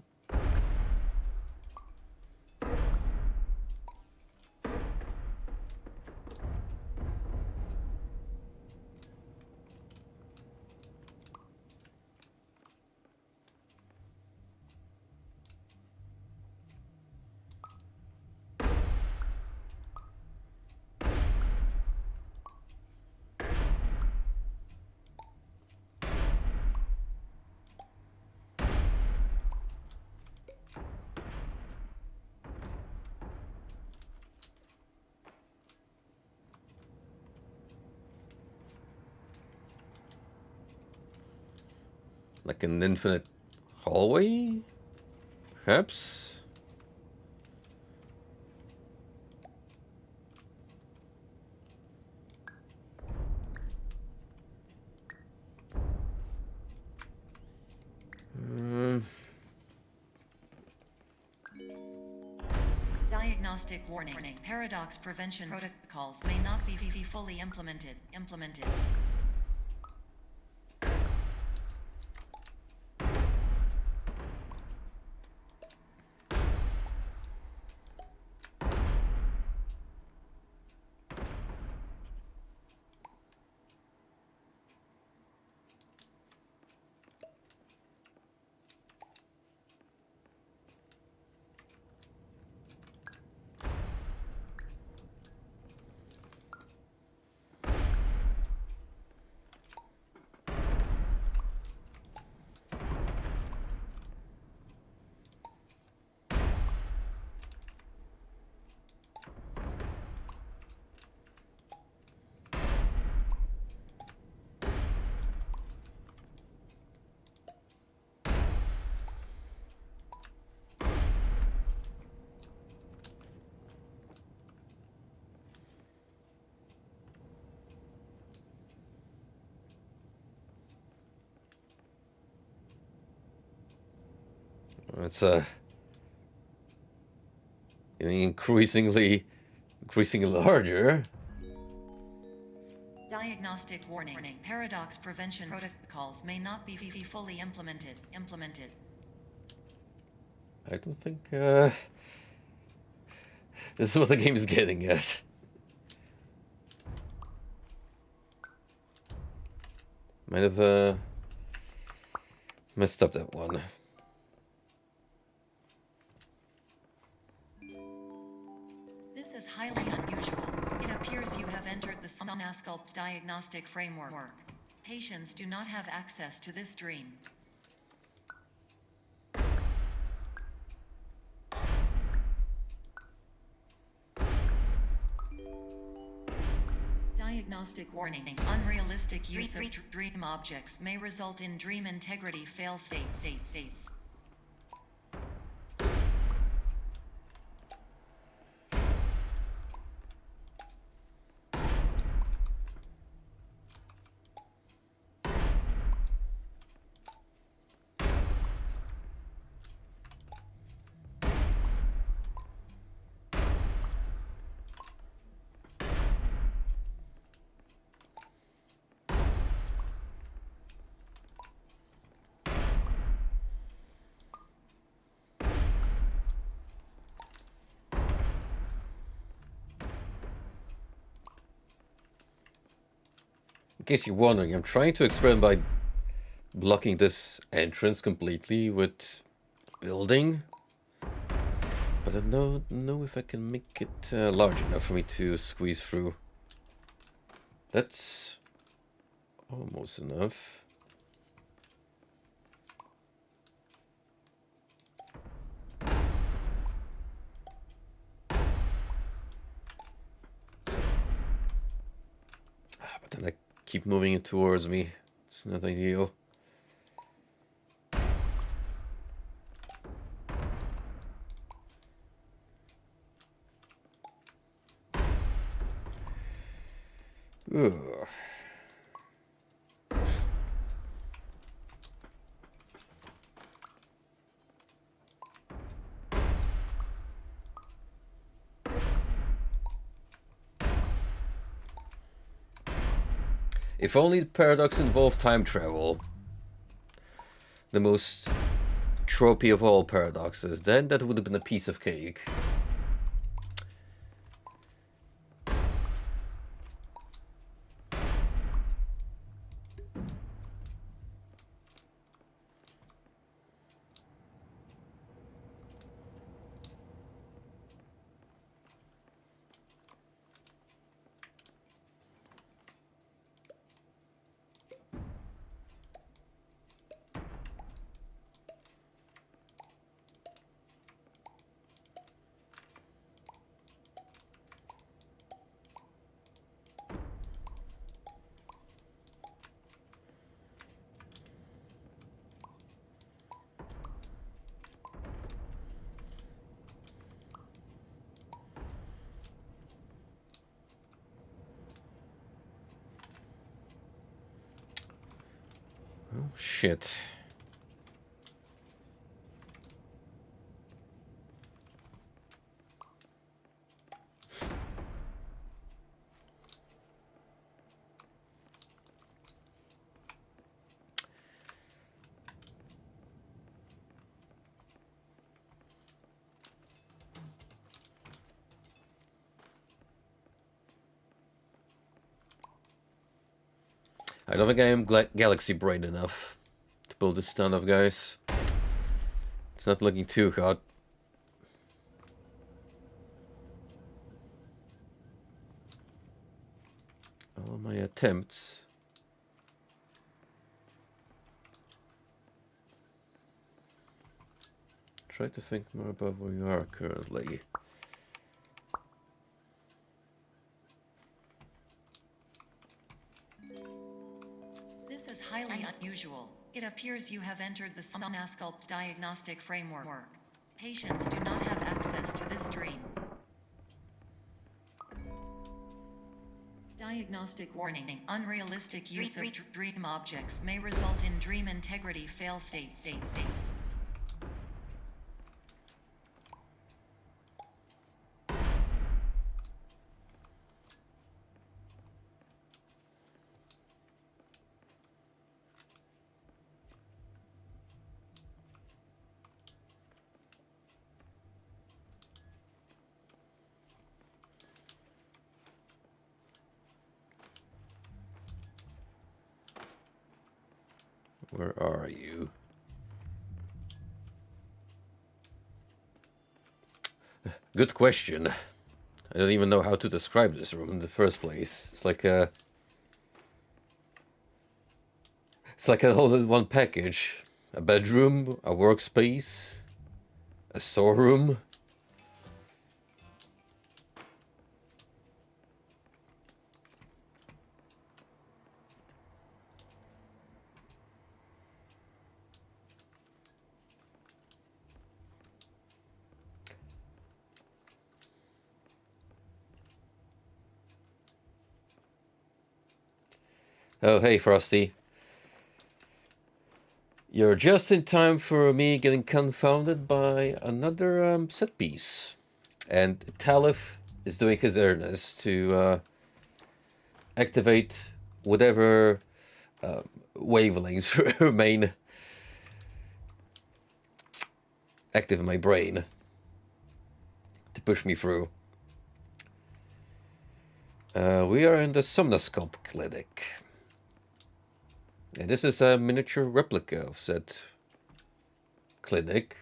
A: Like an infinite hallway? Perhaps?
D: Diagnostic warning. Paradox prevention protocols may not be fully implemented.
A: It's getting increasingly larger.
D: Diagnostic warning. Paradox prevention protocols may not be fully implemented.
A: I don't think this is what the game is getting at. Might have messed up that one.
D: This is highly unusual. It appears you have entered the Somnasculpt diagnostic framework. Patients do not have access to this dream. Diagnostic warning. Unrealistic use of dream objects may result in dream integrity fail states.
A: In case you're wondering, I'm trying to experiment by blocking this entrance completely with building. But I don't know if I can make it large enough for me to squeeze through. That's almost enough. Then I keep moving it towards me. It's not ideal. Ugh. If only the paradox involved time travel. The most tropey of all paradoxes. Then that would have been a piece of cake. Oh, shit. I don't think I am galaxy brain enough to pull this stun off, guys. It's not looking too hot. All my attempts. Try to think more about where you are currently.
D: This is highly unusual. It appears you have entered the Somnasculpt diagnostic framework. Patients do not have access to this dream. Diagnostic warning. Unrealistic use of dream objects may result in dream integrity fail states.
A: Where are you? Good question. I don't even know how to describe this room in the first place. It's like a... It's like a whole in one package. A bedroom, a workspace, a storeroom. Oh, hey, Frosty. You're just in time for me getting confounded by another set piece. And Talif is doing his earnest to activate whatever wavelengths remain active in my brain to push me through. We are in the Somnasculpt clinic. And this is a miniature replica of said clinic.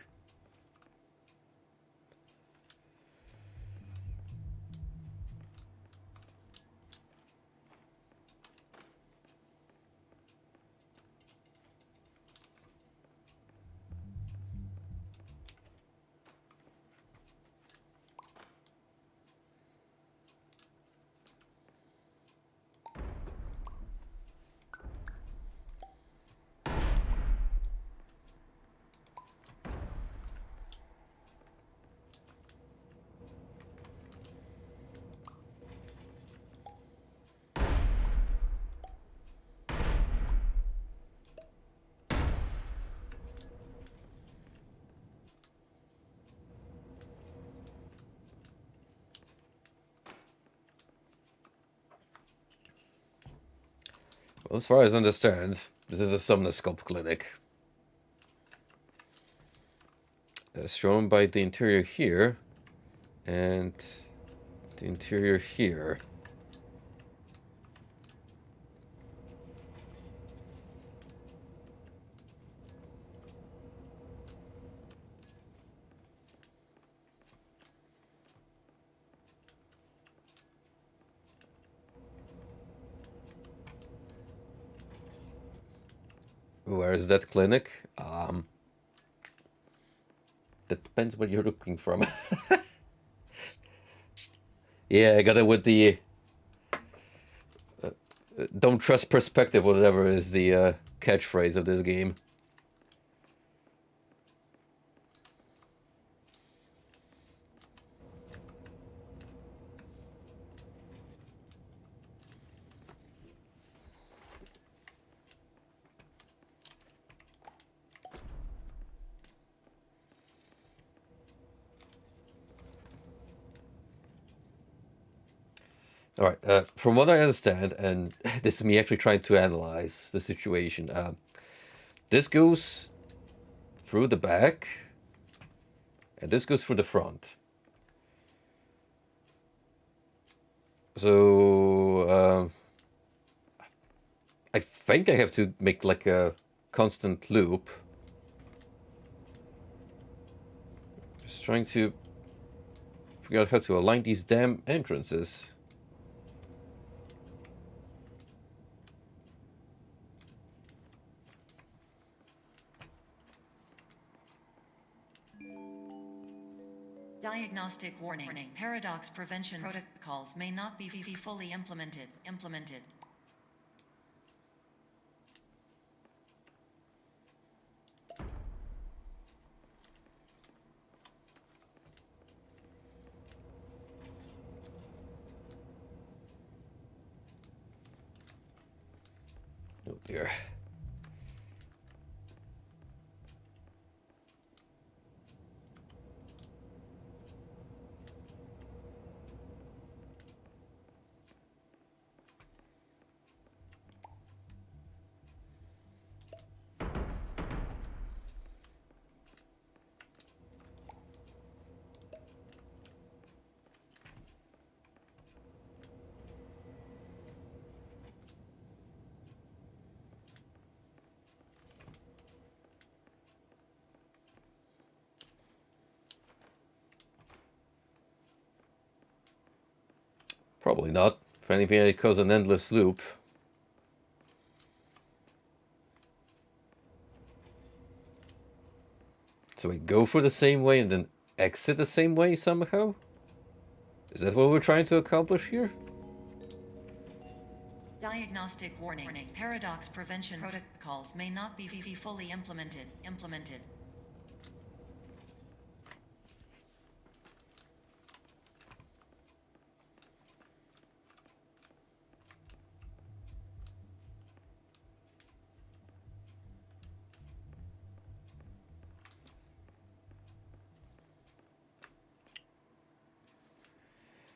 A: Well, as far as I understand, this is a Somnosculpt clinic. As shown by the interior here, and the interior here. Where is that clinic? That depends what you're looking from. Yeah, I got it with the don't trust perspective, whatever is the catchphrase of this game. All right, from what I understand, and this is me actually trying to analyze the situation, this goes through the back, and this goes through the front. So, I think I have to make like a constant loop. Just trying to figure out how to align these damn entrances.
D: Diagnostic warning. Paradox prevention protocols may not be fully implemented.
A: Oh dear. Probably not. If anything, it cause an endless loop. So we go for the same way and then exit the same way somehow? Is that what we're trying to accomplish here?
D: Diagnostic warning. Paradox prevention protocols may not be fully implemented.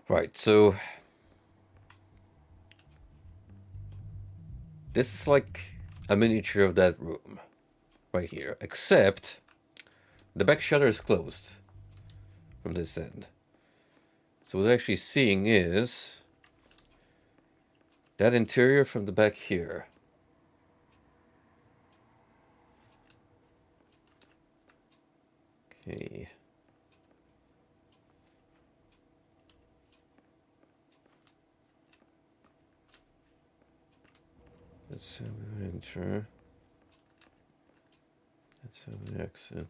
A: Right, so this is like a miniature of that room right here, except the back shutter is closed from this end. So what we're actually seeing is that interior from the back here. Okay. That's how we enter. That's how we exit.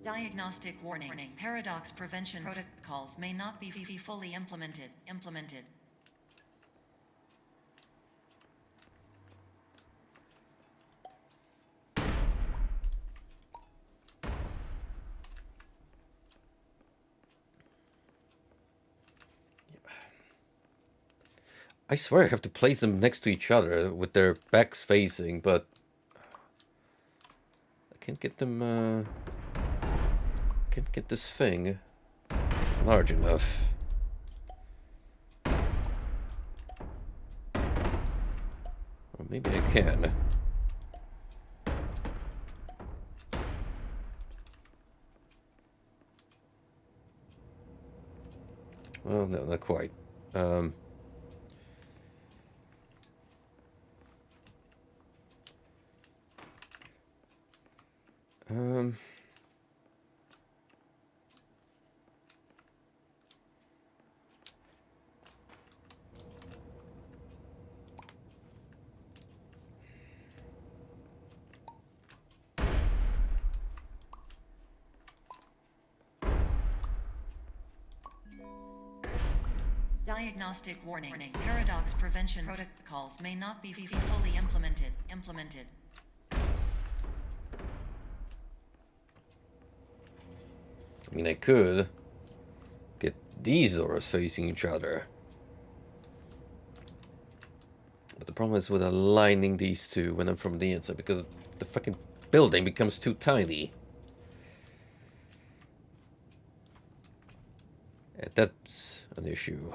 D: Diagnostic warning. Paradox prevention protocols may not be fully implemented.
A: I swear I have to place them next to each other with their backs facing, but Can't get them, can't get this thing large enough. Or maybe I can. Well, no, not quite.
D: Diagnostic warning. Paradox prevention protocols may not be fully implemented.
A: I mean, I could get these auras facing each other. But the problem is with aligning these two when I'm from the inside, because the fucking building becomes too tiny. And that's an issue.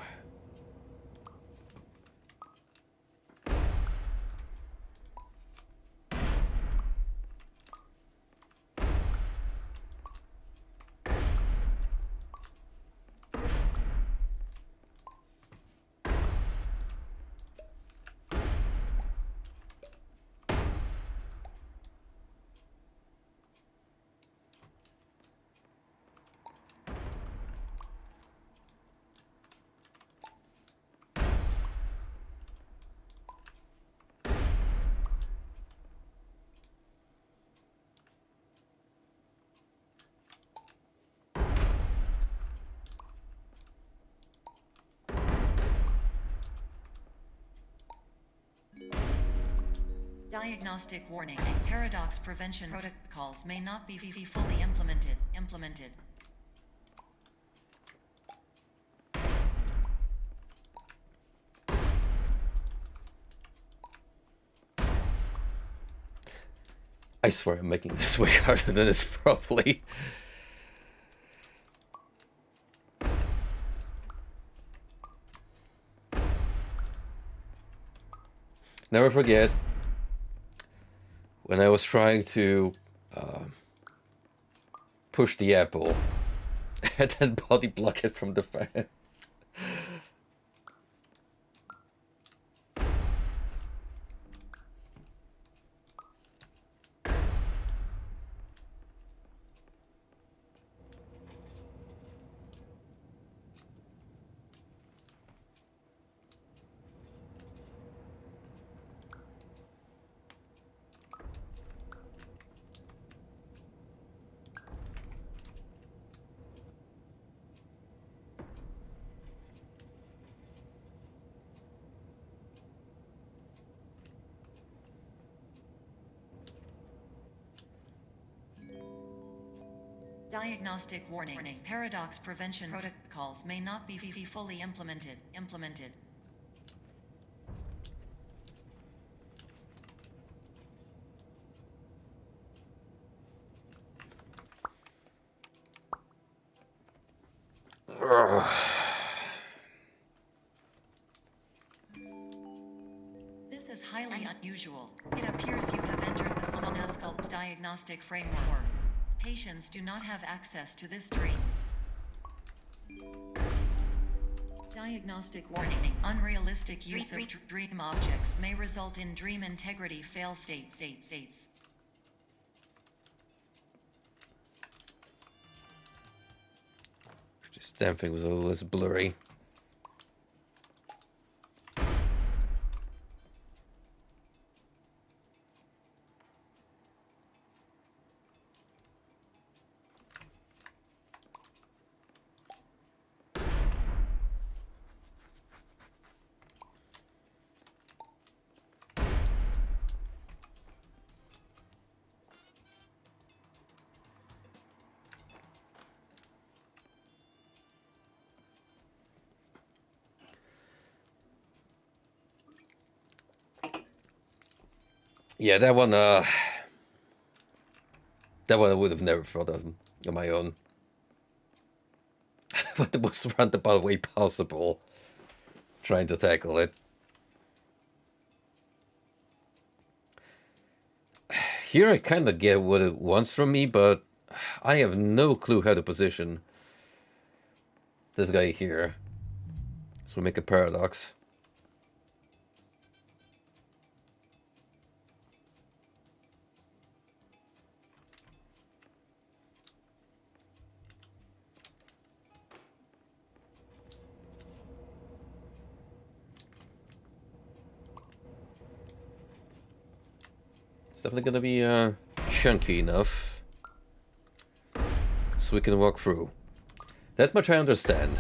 D: Diagnostic warning. Paradox prevention protocols may not be fully implemented.
A: I swear I'm making this way harder than it's probably. Never forget when I was trying to push the apple and then body block it from the fan.
D: Diagnostic warning. Paradox prevention protocols may not be fully implemented. This is highly unusual. It appears you have entered the Somnasculpt diagnostic framework. Patients do not have access to this dream. Diagnostic warning. Unrealistic use of dream objects may result in dream integrity fail states.
A: This damn thing was a little less blurry. Yeah, that one, That one I would have never thought of on my own. But the most roundabout way possible. Trying to tackle it. Here I kind of get what it wants from me, but I have no clue how to position this guy here. So we make a paradox. It's definitely gonna be chunky enough so we can walk through. That much I understand.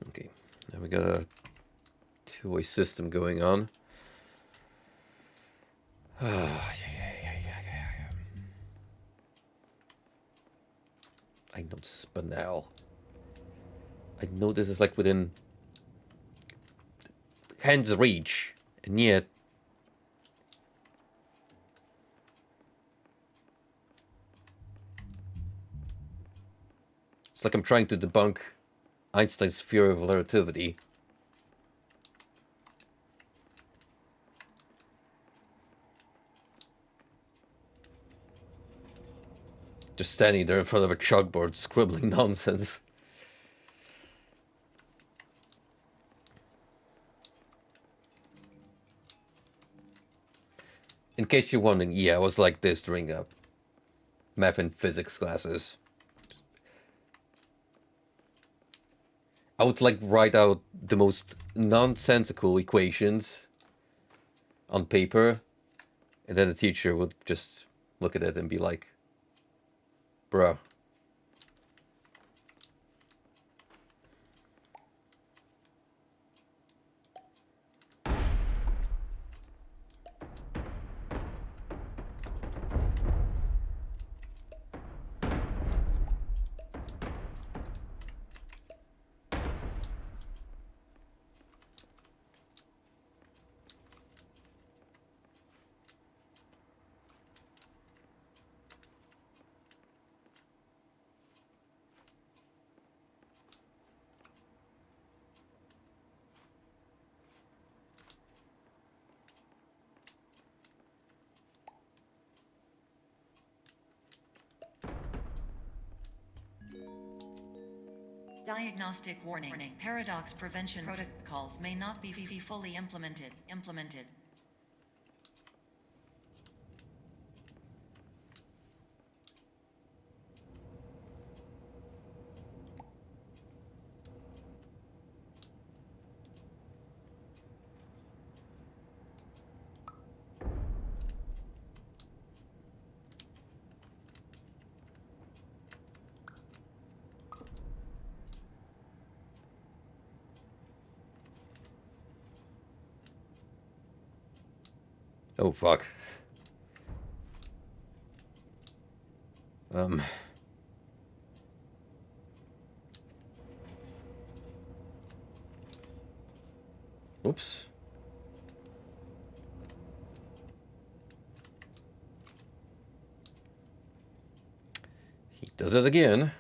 A: Okay, now we got a two-way system going on. Yeah. I know this is banal. I know this is like within hand's reach, and yet it's like I'm trying to debunk Einstein's theory of relativity. Just standing there in front of a chalkboard scribbling nonsense. In case you're wondering, yeah, I was like this during math and physics classes. I would like write out the most nonsensical equations on paper, and then the teacher would just look at it and be like, bruh.
D: Diagnostic warning. Paradox prevention protocols may not be fully implemented.
A: Oh, fuck. Oops. He does it again.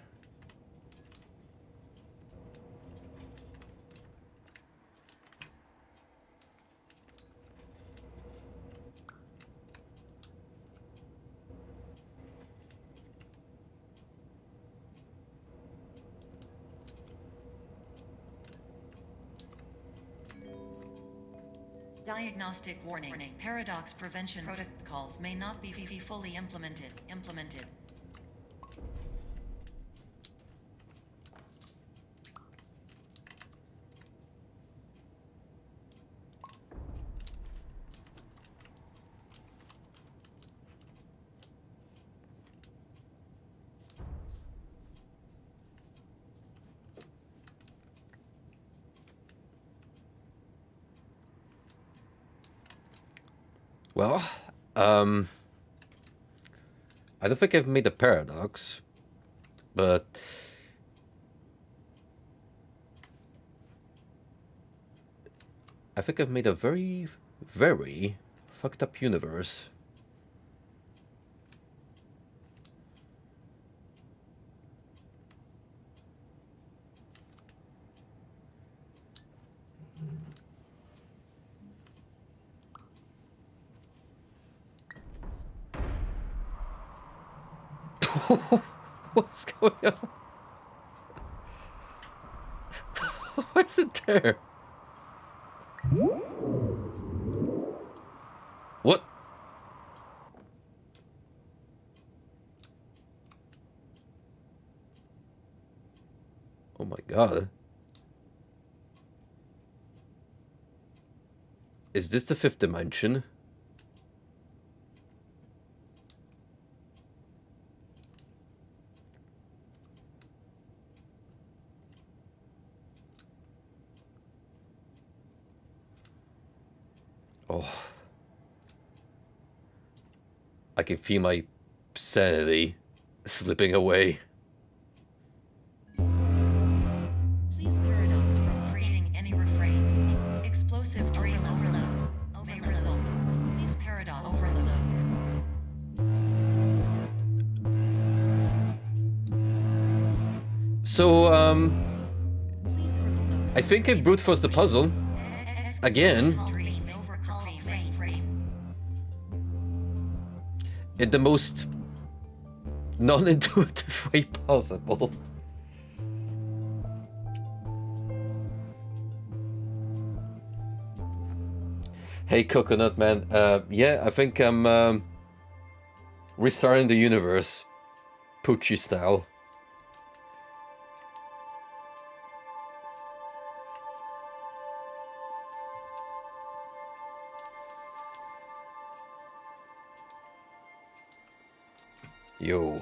D: Diagnostic warning. Paradox prevention protocols may not be fully implemented.
A: Well, I don't think I've made a paradox, but I think I've made a very, very fucked up universe. What's going on? What's it there? What? Oh my god. Is this the fifth dimension? Oh. I can feel my sanity slipping away.
D: Please paradox from creating any refrains. Explosive dream overload may result. Please paradox overload.
A: So,
D: Please overload.
A: I think I brute forced the puzzle. Again. In the most non-intuitive way possible. Hey, Coconut Man. Yeah, I think I'm restarting the universe, Poochie style. Yo.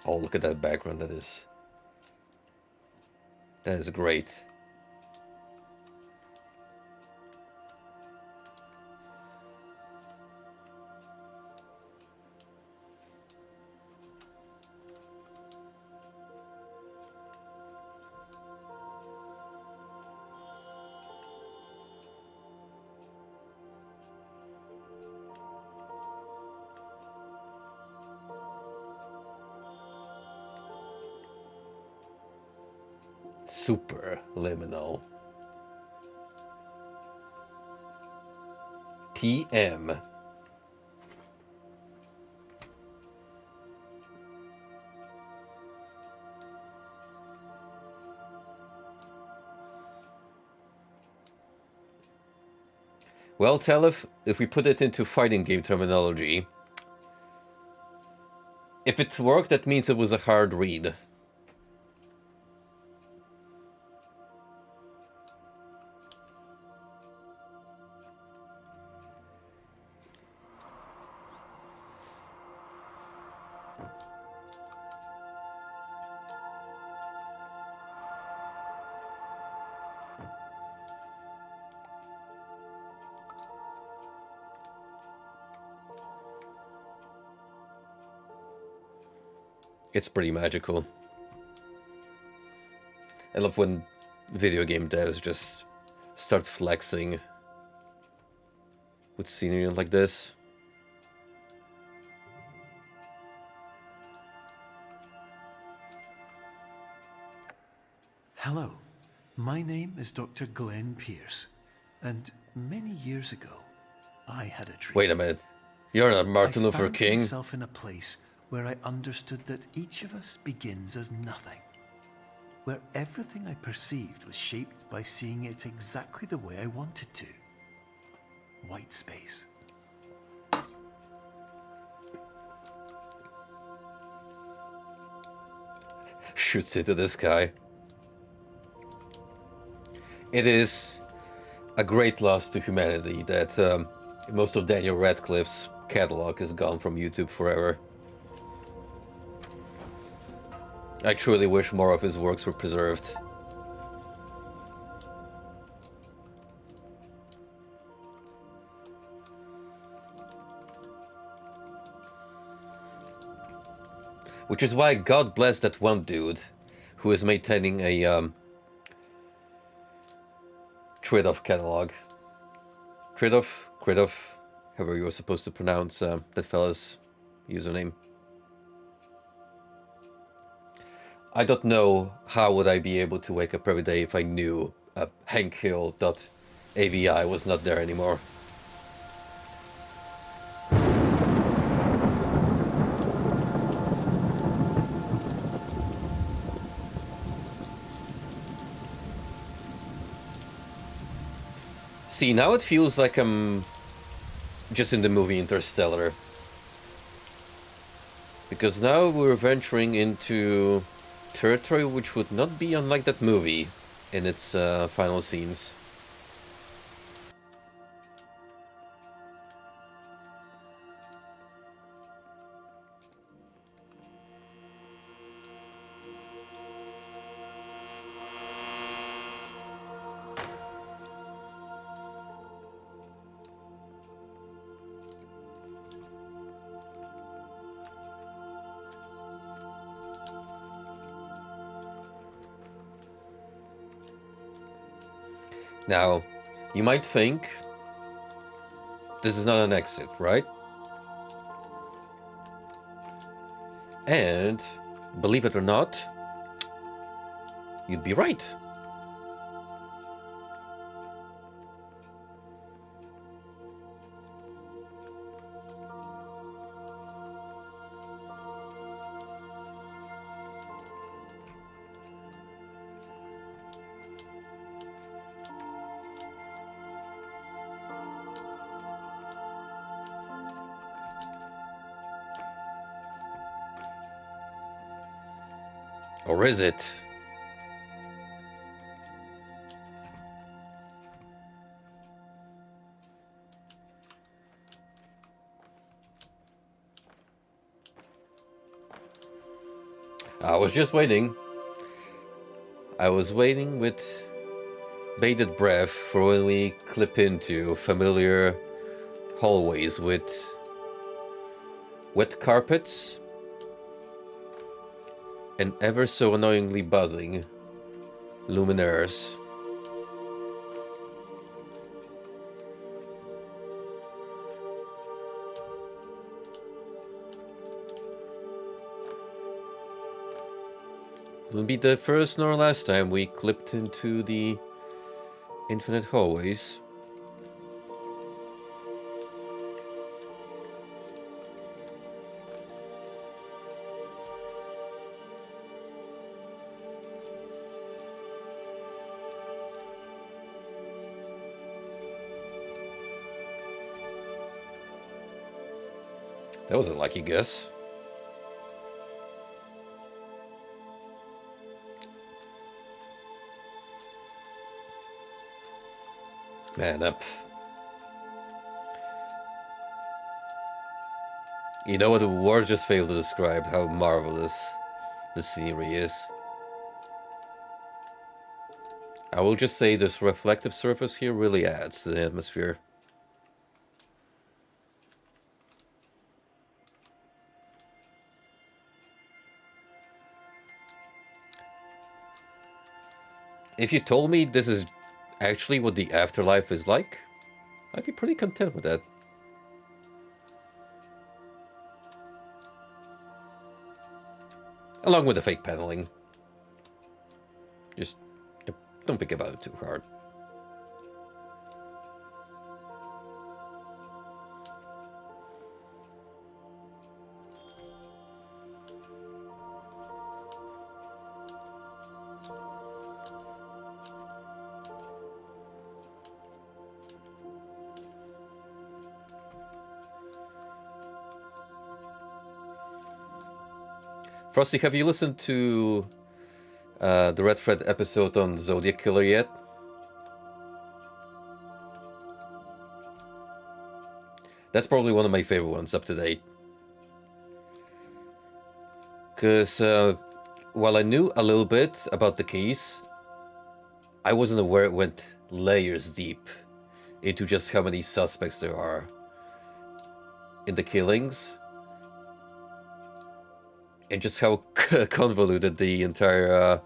A: Oh, look at that background. That is great. Superliminal. TM. Well, Talif, if we put it into fighting game terminology, if it worked, that means it was a hard read. It's pretty magical. I love when video game devs just start flexing with scenery like this.
B: Hello, my name is Dr. Glenn Pierce, and many years ago, I had a dream.
A: Wait a minute. You're not Martin Luther King?
B: I found myself in a place where I understood that each of us begins as nothing, where everything I perceived was shaped by seeing it exactly the way I wanted to. White space.
A: Shoots into the sky. It is a great loss to humanity that most of Daniel Radcliffe's catalog is gone from YouTube forever. I truly wish more of his works were preserved. Which is why God bless that one dude who is maintaining a trade-off catalog. Trade-off, however you were supposed to pronounce that fella's username. I don't know how would I be able to wake up every day if I knew hankhill.avi was not there anymore. See, now it feels like I'm just in the movie Interstellar. Because now we're venturing into territory which would not be unlike that movie in its final scenes. Now, you might think this is not an exit, right? And, believe it or not, you'd be right. Or is it? I was just waiting. I was waiting with bated breath for when we clip into familiar hallways with wet carpets and ever so annoyingly buzzing luminaires. It wouldn't be the first nor last time we clipped into the infinite hallways. That was a lucky guess. Man up. You know what, the word just failed to describe how marvelous the scenery is. I will just say this reflective surface here really adds to the atmosphere. If you told me this is actually what the afterlife is like, I'd be pretty content with that. Along with the fake paneling. Just don't think about it too hard. Frosty, have you listened to the Red Thread episode on Zodiac Killer yet? That's probably one of my favorite ones up to date. Because while I knew a little bit about the case, I wasn't aware it went layers deep into just how many suspects there are in the killings. and just how convoluted the entire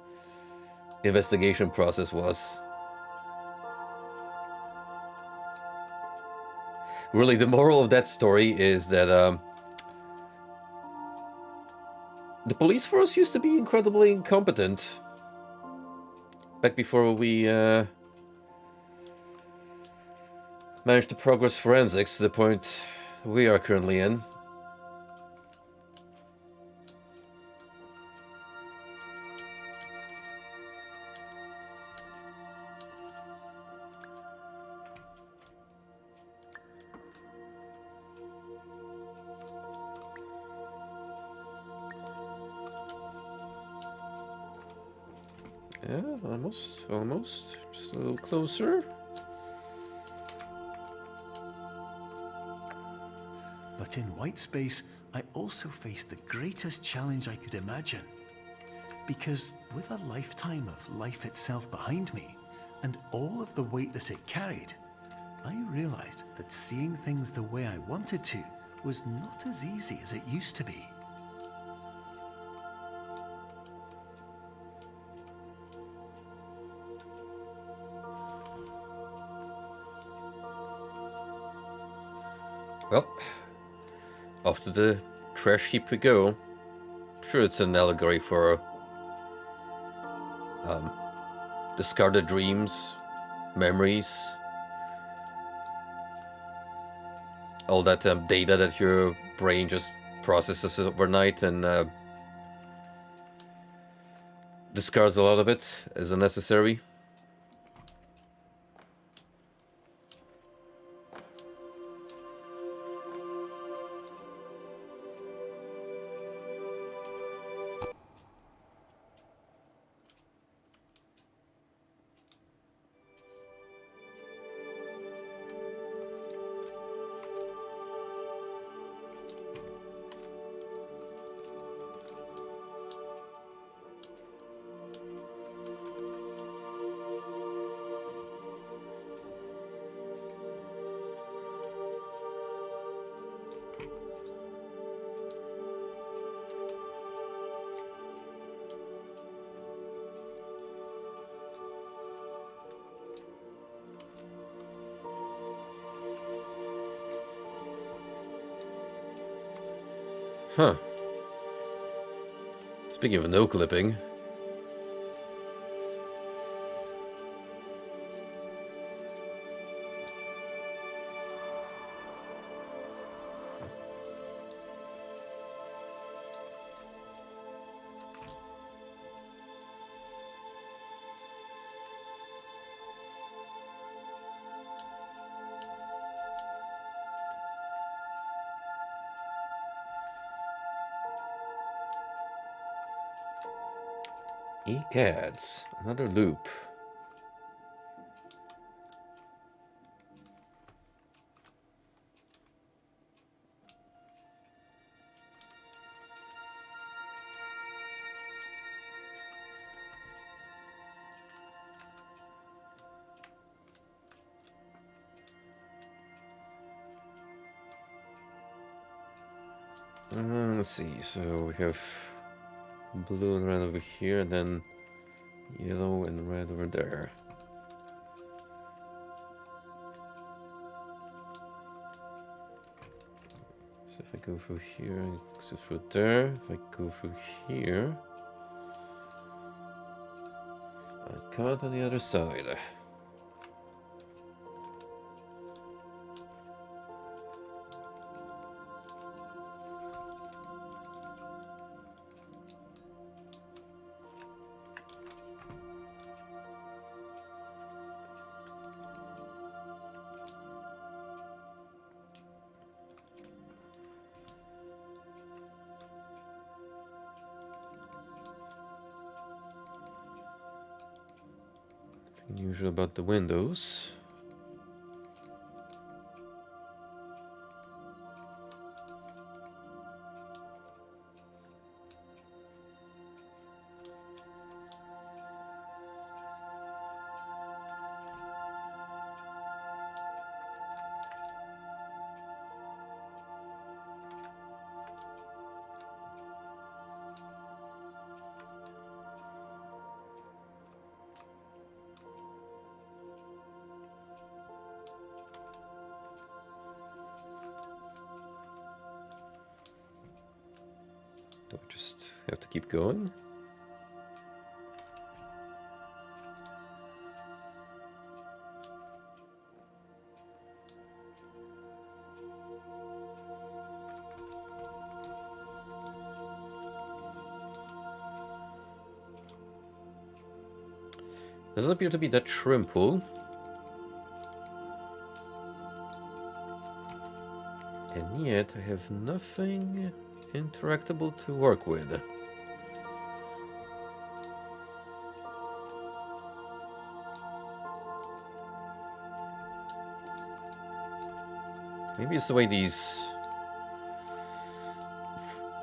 A: investigation process was. Really, the moral of that story is that the police force used to be incredibly incompetent. Back before we managed to progress forensics to the point we are currently in. Yeah, almost. Just a little closer.
B: But in white space, I also faced the greatest challenge I could imagine. Because with a lifetime of life itself behind me, and all of the weight that it carried, I realized that seeing things the way I wanted to was not as easy as it used to be.
A: Well, off to the trash heap we go. Sure, it's an allegory for discarded dreams, memories, all that data that your brain just processes overnight and discards a lot of it as unnecessary. Huh. Speaking of no clipping. Egads, another loop. Let's see, so we have blue and red over here, and then yellow and red over there. So if I go through here, it goes through there. If I go through here, I come out on the other side. Unusual about the windows. Do I just have to keep going? Doesn't appear to be that shrimp pool. And yet I have nothing interactable to work with. Maybe it's the way these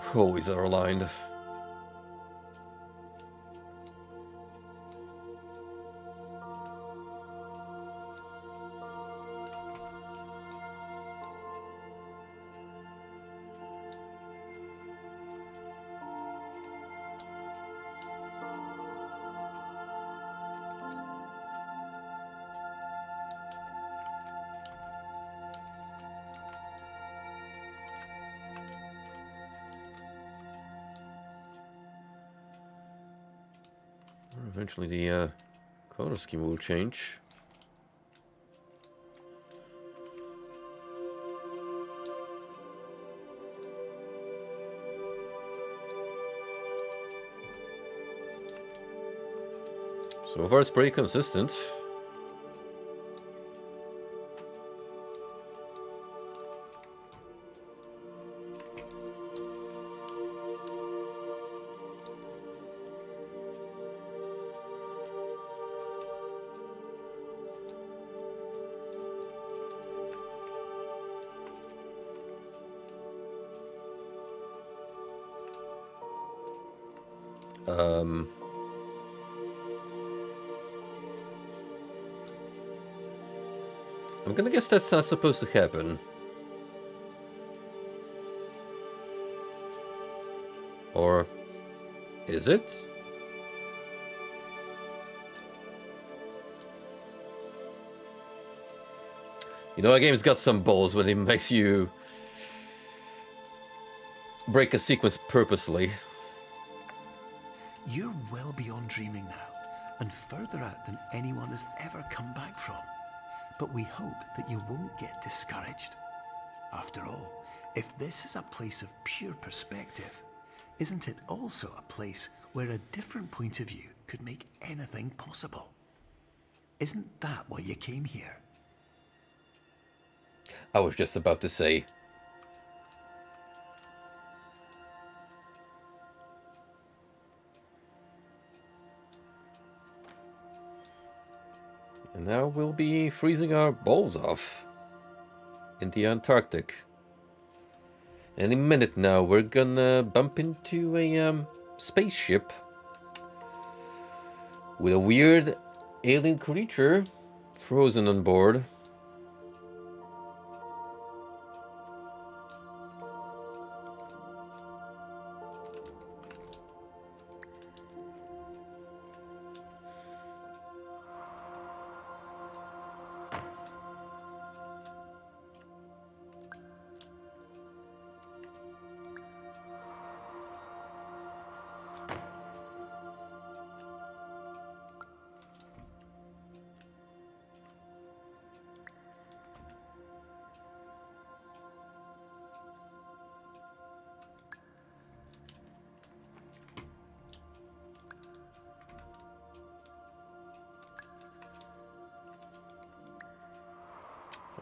A: hallways are aligned. Eventually the color scheme will change. So far it's pretty consistent. I'm gonna guess that's not supposed to happen. Or is it? You know, a game's got some balls when it makes you break a sequence purposely.
B: You're well beyond dreaming now, and further out than anyone has ever come back from. But we hope that you won't get discouraged. After all, if this is a place of pure perspective, isn't it also a place where a different point of view could make anything possible? Isn't that why you came here?
A: I was just about to say. And now we'll be freezing our balls off in the Antarctic. Any minute now, we're gonna bump into a spaceship with a weird alien creature frozen on board.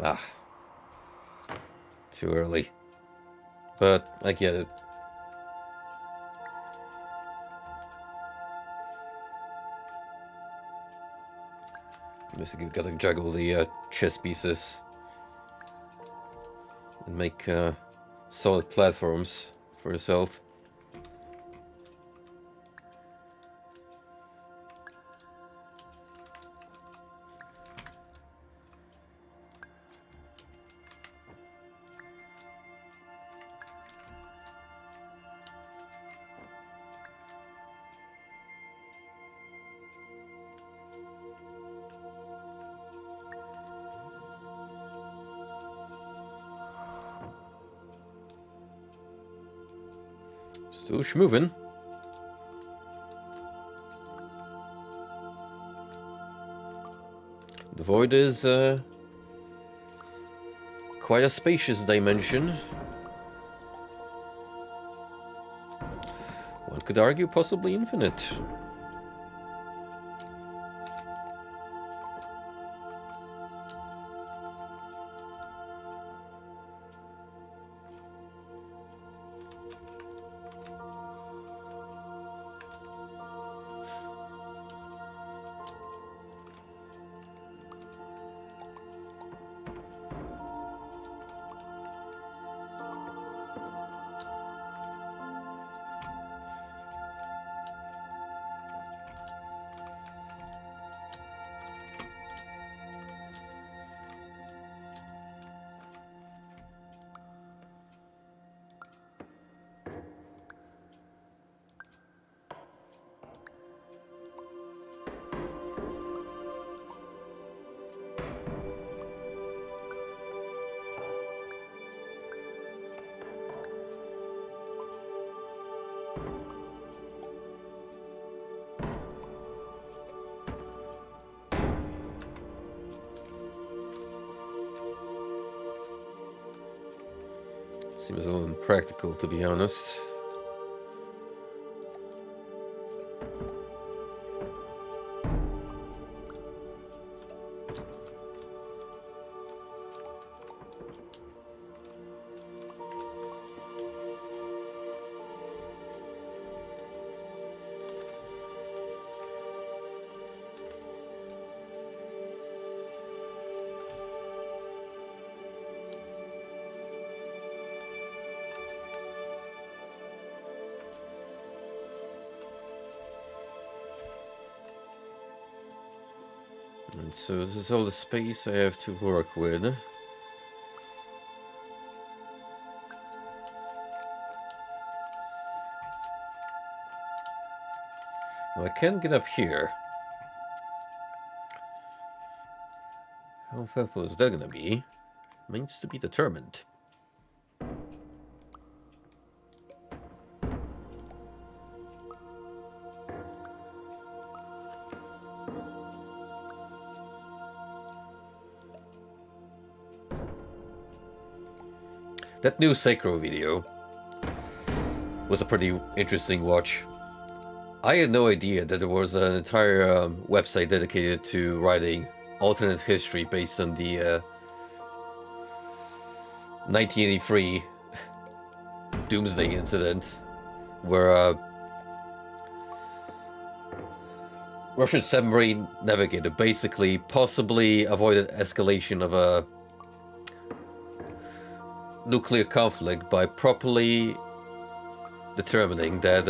A: Ah, too early. But I get it. Basically, gotta juggle the chess pieces and make solid platforms for yourself. Still schmovin'. The void is quite a spacious dimension. One could argue possibly infinite. Seems a little impractical, to be honest. And so this is all the space I have to work with. Now I can't get up here. How helpful is that gonna be? Remains to be determined. That new Sacro video was a pretty interesting watch. I had no idea that there was an entire website dedicated to writing alternate history based on the 1983 Doomsday incident, where a Russian submarine navigator basically possibly avoided escalation of a nuclear conflict by properly determining that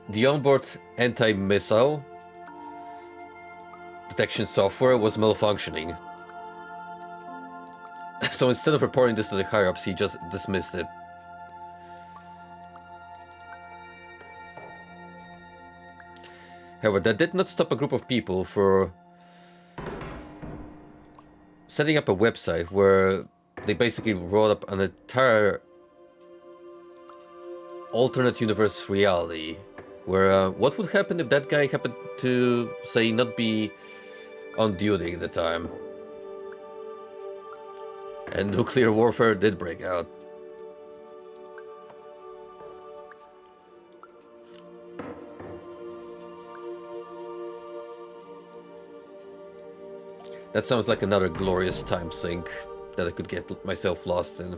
A: the onboard anti-missile detection software was malfunctioning. So instead of reporting this to the higher-ups, he just dismissed it. However, that did not stop a group of people for setting up a website where they basically wrote up an entire alternate universe reality, where what would happen if that guy happened to, say, not be on duty at the time, and nuclear warfare did break out. That sounds like another glorious time sink that I could get myself lost in.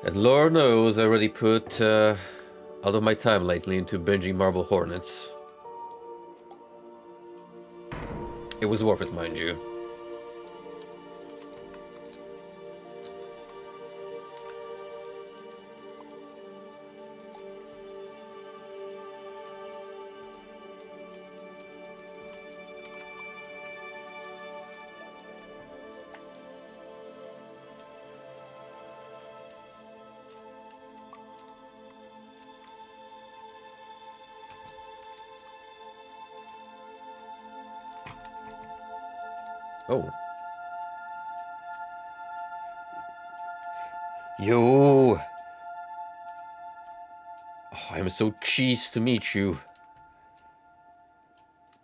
A: And Lord knows I already put out of my time lately into binging Marble Hornets. It was worth it, mind you. Oh. Yo! Oh, I'm so cheesed to meet you.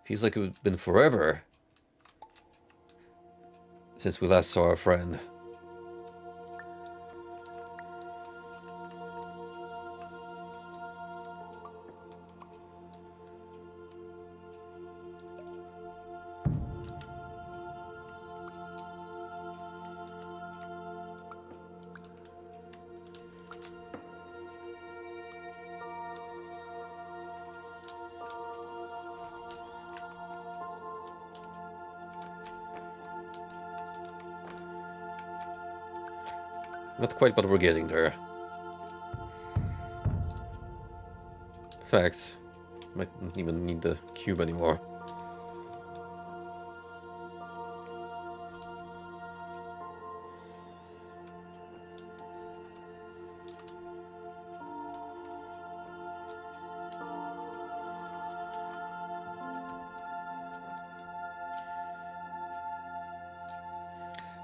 A: Feels like it's been forever since we last saw our friend. Not quite, but we're getting there. In fact, might not even need the cube anymore.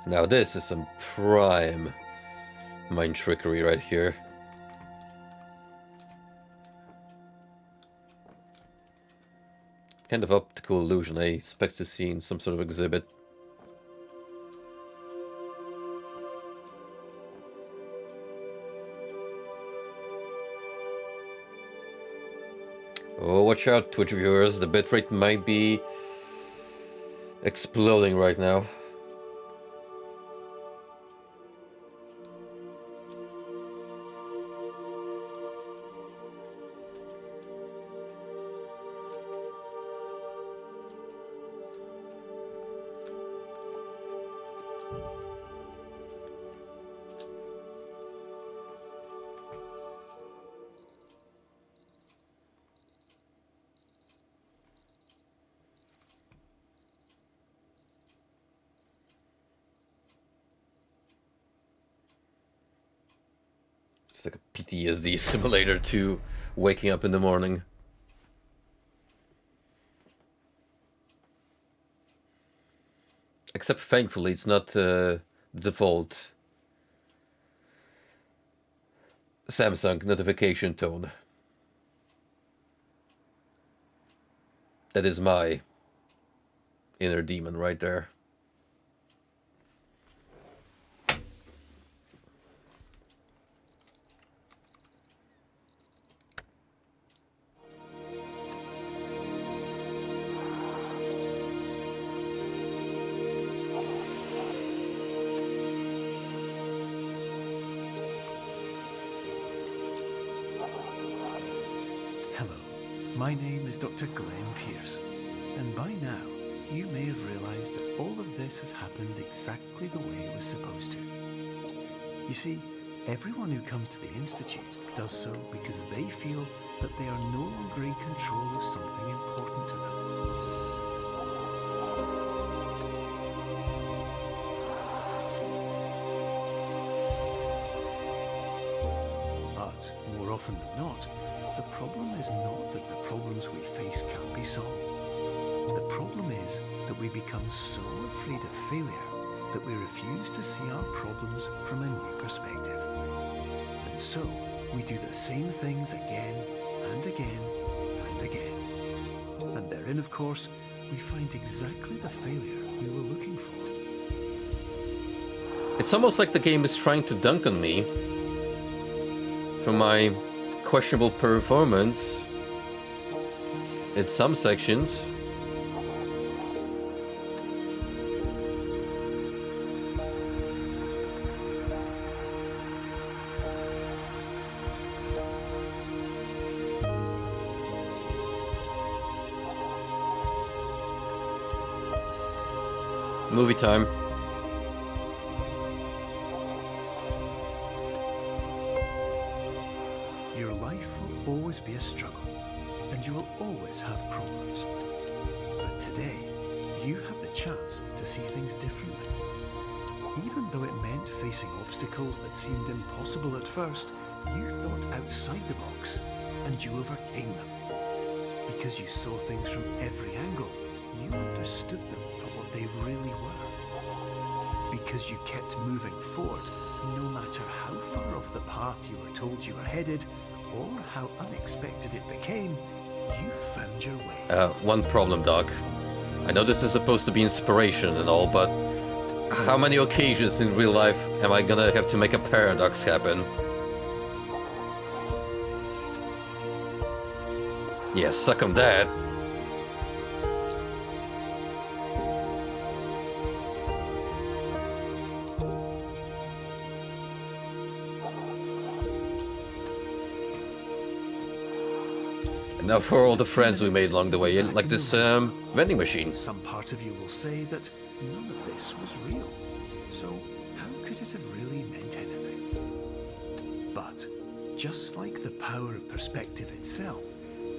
A: Now this is some prime mind trickery right here. Kind of optical illusion I expect to see in some sort of exhibit. Oh, watch out, Twitch viewers. The bitrate might be exploding right now. It's like a PTSD simulator to waking up in the morning. Except thankfully it's not the default Samsung notification tone. That is my inner demon right there.
B: Hello, my name is Dr. Glenn Pierce, and by now you may have realized that all of this has happened exactly the way it was supposed to. You see, everyone who comes to the Institute does so because they feel that they are no longer in control of something important to them. But more often than not, the problem is not that the problems we face can't be solved. The problem is that we become so afraid of failure that we refuse to see our problems from a new perspective. And so, we do the same things again and again and again. And therein, of course, we find exactly the failure we were looking for.
A: It's almost like the game is trying to dunk on me for my questionable performance in some sections. Movie time.
B: Your life will always be a struggle, and you will always have problems. But today, you have the chance to see things differently. Even though it meant facing obstacles that seemed impossible at first, you thought outside the box, and you overcame them. Because you saw things from every angle, you understood them for what they really were. because you kept moving forward, no matter how far off the path you were told you were headed, or how unexpected it became, you found your way.
A: One problem, Doc. I know this is supposed to be inspiration and all, but how many occasions in real life am I gonna have to make a paradox happen? Yeah, suck on that. And now for all the friends we made along the way, like this vending machine.
B: Some part of you will say that none of this was real. So how could it have really meant anything? But just like the power of perspective itself,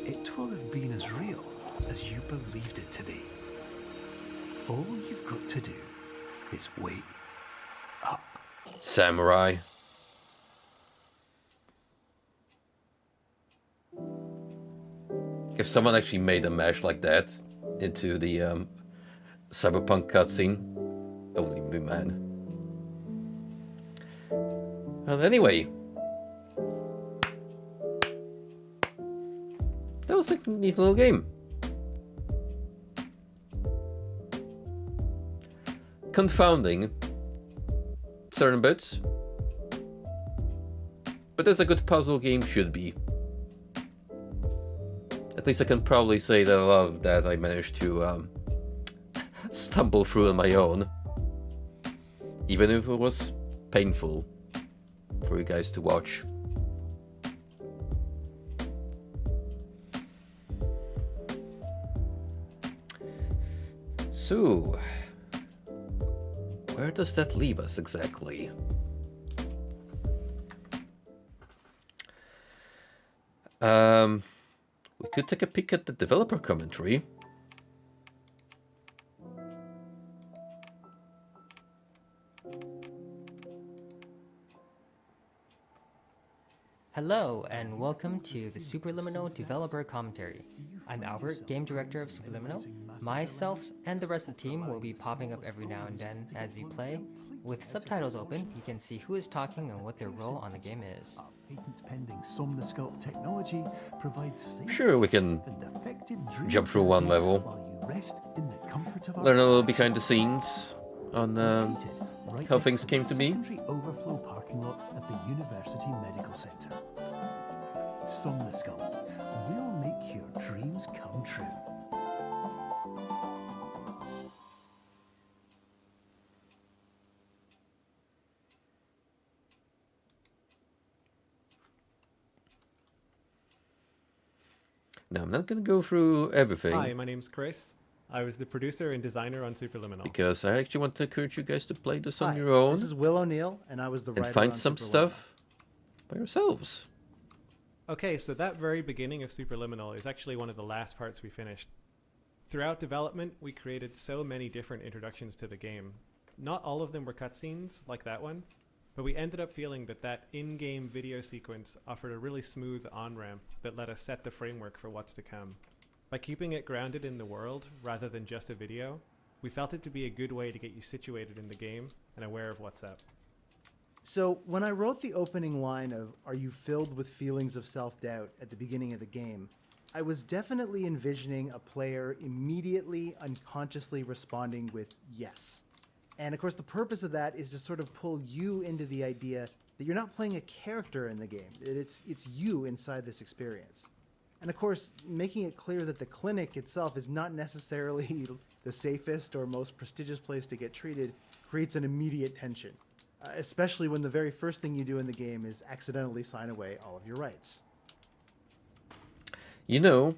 B: it will have been as real as you believed it to be. All you've got to do is wait up.
A: Samurai. If someone actually made a mesh like that into the cyberpunk cutscene, I wouldn't be mad. Well, anyway, that was like a neat little game. Confounding certain bits, but as a good puzzle game should be. At least I can probably say that a lot of that I managed to stumble through on my own, even if it was painful for you guys to watch. So, where does that leave us exactly? We could take a peek at the developer commentary.
E: Hello, and welcome to the Superliminal Developer Commentary. I'm Albert, Game Director of Superliminal. Myself and the rest of the team will be popping up every now and then as you play. With subtitles open, you can see who is talking and what their role on the game is.
B: Patent-pending Somnosculpt technology provides safe
A: Sure, we can
B: and effective dream
A: jump through one
B: therapy
A: level,
B: while you rest in the comfort of our
A: learn a little
B: homes.
A: behind the scenes on
B: Located right
A: how
B: next
A: things
B: to
A: came
B: the
A: to be.
B: secondary overflow parking lot at the University Medical Center. Somnosculpt will make your dreams come true.
A: Now, I'm not going to go through everything.
F: Hi, my name's Chris. I was the producer and designer on Superliminal.
A: Because I actually want to encourage you guys to play this on
G: Hi,
A: your own
G: This is Will O'Neill, and I was the
A: and
G: writer
A: find
G: on
A: some
G: Superliminal.
A: stuff by yourselves.
F: Okay, so that very beginning of Superliminal is actually one of the last parts we finished. Throughout development, we created so many different introductions to the game. Not all of them were cutscenes, like that one, but we ended up feeling that that in-game video sequence offered a really smooth on-ramp that let us set the framework for what's to come. By keeping it grounded in the world, rather than just a video, we felt it to be a good way to get you situated in the game and aware of what's up.
G: So when I wrote the opening line of "Are you filled with feelings of self-doubt" at the beginning of the game, I was definitely envisioning a player immediately, unconsciously responding with yes. And of course, the purpose of that is to sort of pull you into the idea that you're not playing a character in the game. It's you inside this experience. And of course, making it clear that the clinic itself is not necessarily the safest or most prestigious place to get treated creates an immediate tension, especially when the very first thing you do in the game is accidentally sign away all of your rights.
A: You know,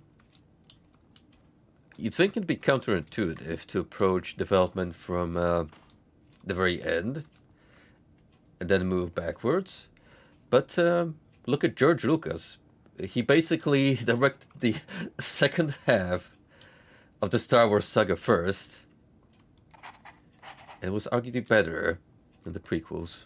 A: you'd think it'd be counterintuitive to approach development from the very end and then move backwards. But look at George Lucas. He basically directed the second half of the Star Wars saga first. And it was arguably better than the prequels.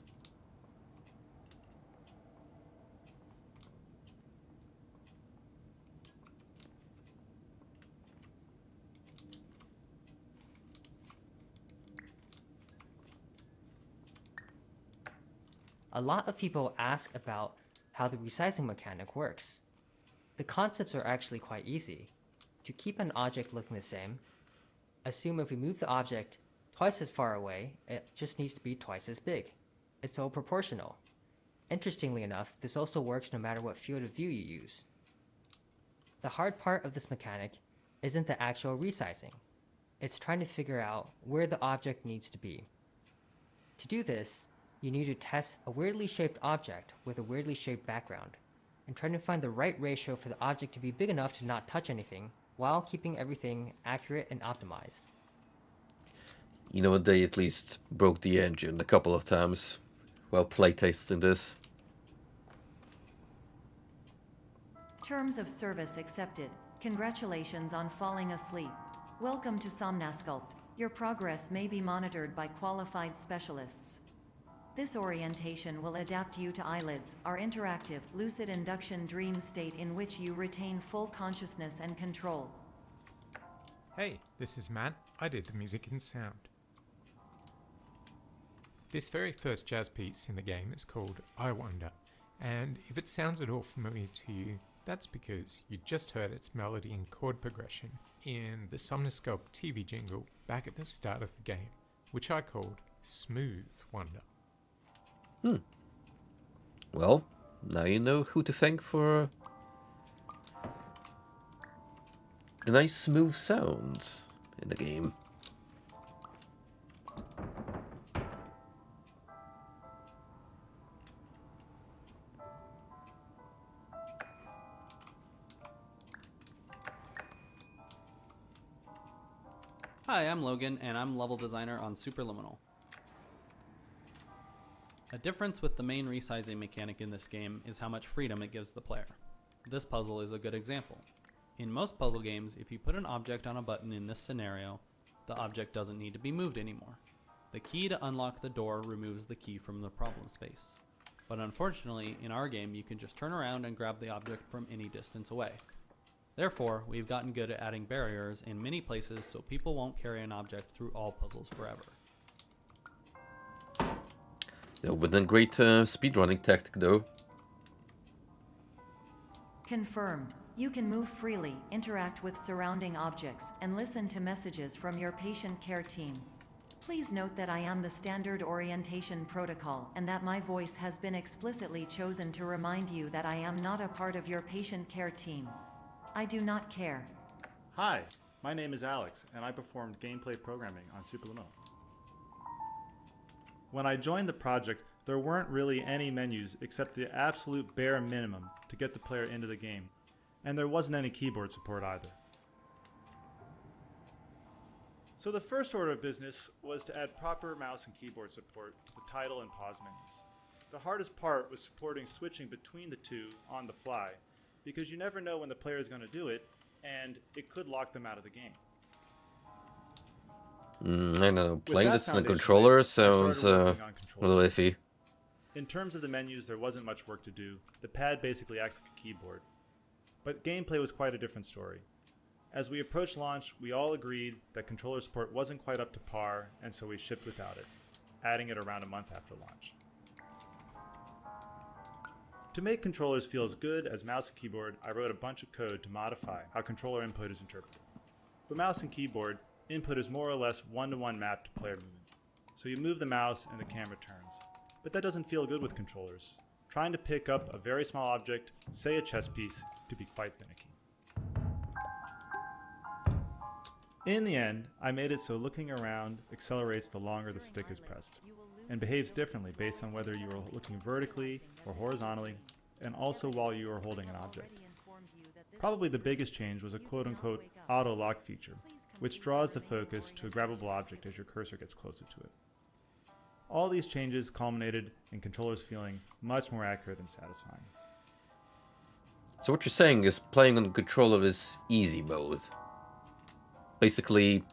E: A lot of people ask about how the resizing mechanic works. The concepts are actually quite easy. To keep an object looking the same, assume if we move the object twice as far away, it just needs to be twice as big. It's all proportional. Interestingly enough, this also works no matter what field of view you use. The hard part of this mechanic isn't the actual resizing. It's trying to figure out where the object needs to be. To do this, you need to test a weirdly shaped object with a weirdly shaped background, and trying to find the right ratio for the object to be big enough to not touch anything, while keeping everything accurate and optimized.
A: You know, they at least broke the engine a couple of times while playtesting this.
D: Terms of service accepted. Congratulations on falling asleep. Welcome to Somnasculpt. Your progress may be monitored by qualified specialists. This orientation will adapt you to eyelids, our interactive, lucid induction dream state in which you retain full consciousness and control.
H: Hey, this is Matt. I did the music and sound. This very first jazz piece in the game is called I Wonder, and if it sounds at all familiar to you, that's because you just heard its melody and chord progression in the Somnasculpt TV jingle back at the start of the game, which I called Smooth Wonder.
A: Well, now you know who to thank for the nice smooth sounds in the game.
I: Hi, I'm Logan, and I'm level designer on Superliminal. A difference with the main resizing mechanic in this game is how much freedom it gives the player. This puzzle is a good example. In most puzzle games, if you put an object on a button in this scenario, the object doesn't need to be moved anymore. The key to unlock the door removes the key from the problem space. But unfortunately, in our game, you can just turn around and grab the object from any distance away. Therefore, we've gotten good at adding barriers in many places so people won't carry an object through all puzzles forever.
A: Yeah, with a great speedrunning tactic though.
D: Confirmed. You can move freely, interact with surrounding objects, and listen to messages from your patient care team. Please note that I am the standard orientation protocol and that my voice has been explicitly chosen to remind you that I am not a part of your patient care team. I do not care.
J: Hi, my name is Alex, and I performed gameplay programming on Superliminal. When I joined the project, there weren't really any menus except the absolute bare minimum to get the player into the game, and there wasn't any keyboard support either. So the first order of business was to add proper mouse and keyboard support to the title and pause menus. The hardest part was supporting switching between the two on the fly, because you never know when the player is going to do it, and it could lock them out of the game.
A: I don't know, playing
J: that
A: this on a
J: foundation
A: controller
J: laid, I started
A: sounds
J: working on
A: a little
J: controls.
A: iffy.
J: In terms of the menus, there wasn't much work to do. The pad basically acts like a keyboard. But gameplay was quite a different story. As we approached launch, we all agreed that controller support wasn't quite up to par, and so we shipped without it, adding it around a month after launch. To make controllers feel as good as mouse and keyboard, I wrote a bunch of code to modify how controller input is interpreted. With mouse and keyboard, input is more or less one-to-one mapped to player movement. So you move the mouse and the camera turns. But that doesn't feel good with controllers. Trying to pick up a very small object, say a chess piece, could be quite finicky. In the end, I made it so looking around accelerates the longer the stick is pressed, and behaves differently based on whether you are looking vertically or horizontally, and also while you are holding an object. Probably the biggest change was a quote-unquote auto-lock feature, which draws the focus to a grabbable object as your cursor gets closer to it. All these changes culminated in controllers feeling much more accurate and satisfying.
A: So what you're saying is playing on the controller is easy mode. Basically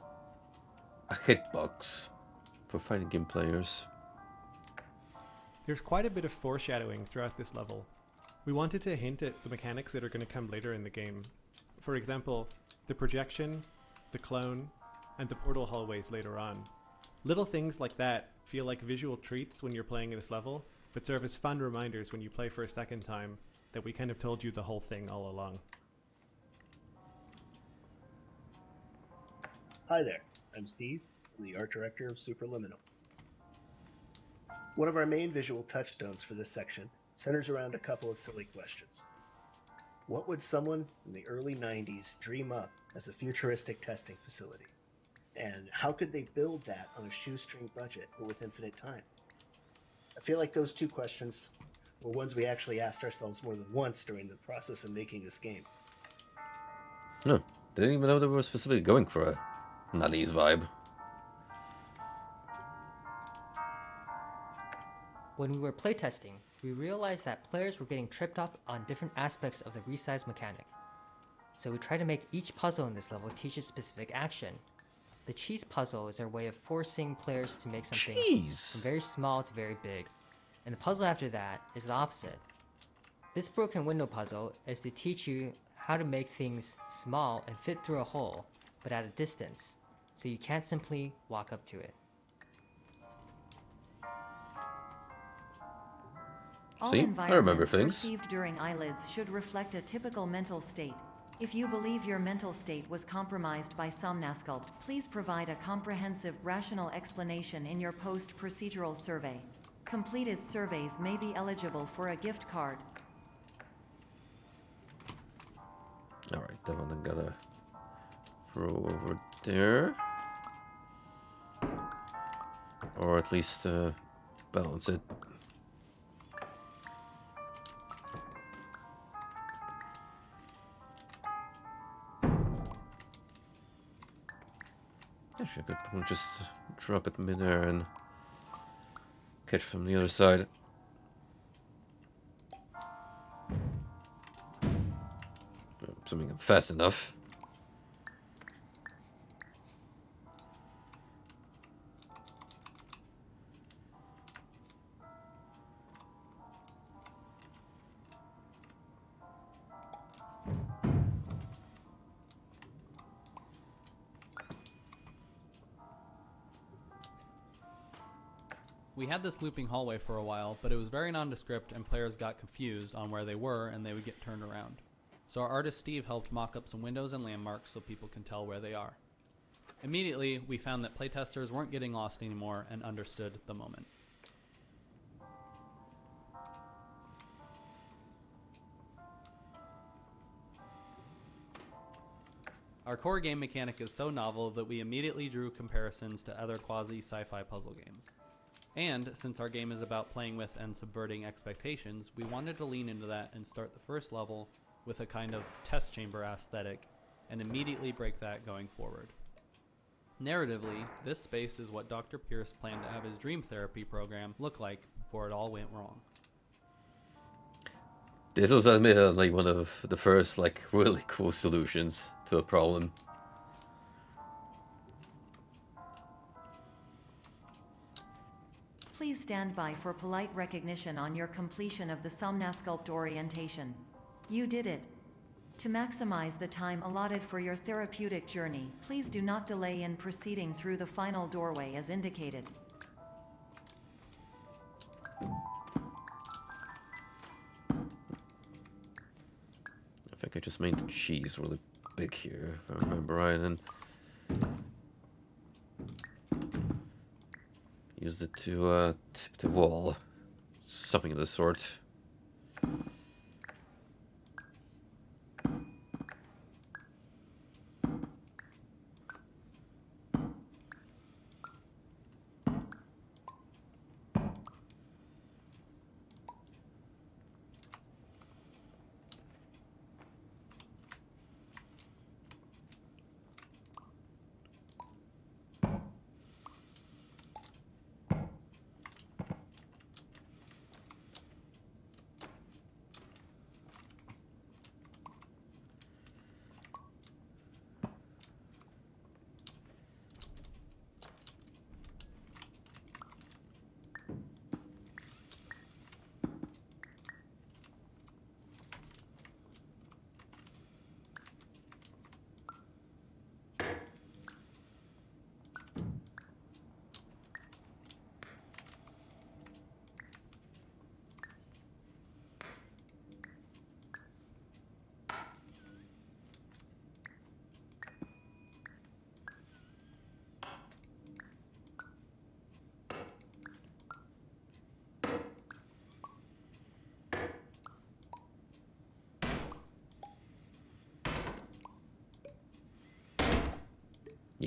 A: a hitbox for fighting game players.
F: There's quite a bit of foreshadowing throughout this level. We wanted to hint at the mechanics that are going to come later in the game. For example, the projection, the clone, and the portal hallways later on. Little things like that feel like visual treats when you're playing this level, but serve as fun reminders when you play for a second time that we kind of told you the whole thing all along.
K: Hi there, I'm Steve, I'm the art director of Superliminal. One of our main visual touchstones for this section centers around a couple of silly questions. What would someone in the early 90s dream up as a futuristic testing facility? And how could they build that on a shoestring budget or with infinite time? I feel like those two questions were ones we actually asked ourselves more than once during the process of making this game.
A: No, didn't even know they were specifically going for a 90s vibe.
E: When we were playtesting, we realized that players were getting tripped up on different aspects of the resize mechanic. So we tried to make each puzzle in this level teach a specific action. The cheese puzzle is our way of forcing players to make something from very small to very big, and the puzzle after that is the opposite. This broken window puzzle is to teach you how to make things small and fit through a hole, but at a distance, so you can't simply walk up to it.
D: All
A: See? I remember
D: environments
A: things.
D: perceived during eyelids should reflect a typical mental state. If you believe your mental state was compromised by Somnasculpt, please provide a comprehensive, rational explanation in your post-procedural survey. Completed surveys may be eligible for a gift card.
A: Alright, that one I gotta throw over there. Or at least balance it. Actually, I could just drop it mid-air and catch from the other side. Assuming I'm fast enough.
I: We had this looping hallway for a while, but it was very nondescript and players got confused on where they were and they would get turned around. So our artist Steve helped mock up some windows and landmarks so people can tell where they are. Immediately, we found that playtesters weren't getting lost anymore and understood the moment. Our core game mechanic is so novel that we immediately drew comparisons to other quasi-sci-fi puzzle games. And since our game is about playing with and subverting expectations, we wanted to lean into that and start the first level with a kind of test chamber aesthetic and immediately break that going forward. Narratively, this space is what Dr. Pierce planned to have his dream therapy program look like before it all went wrong.
A: This was admittedly one of the first, really cool solutions to a problem.
D: Please stand by for polite recognition on your completion of the Somnasculpt orientation. You did it. To maximize the time allotted for your therapeutic journey, please do not delay in proceeding through the final doorway as indicated.
A: I think I just made the cheese really big here, if I remember right, and used it to tip the wall. Something of the sort.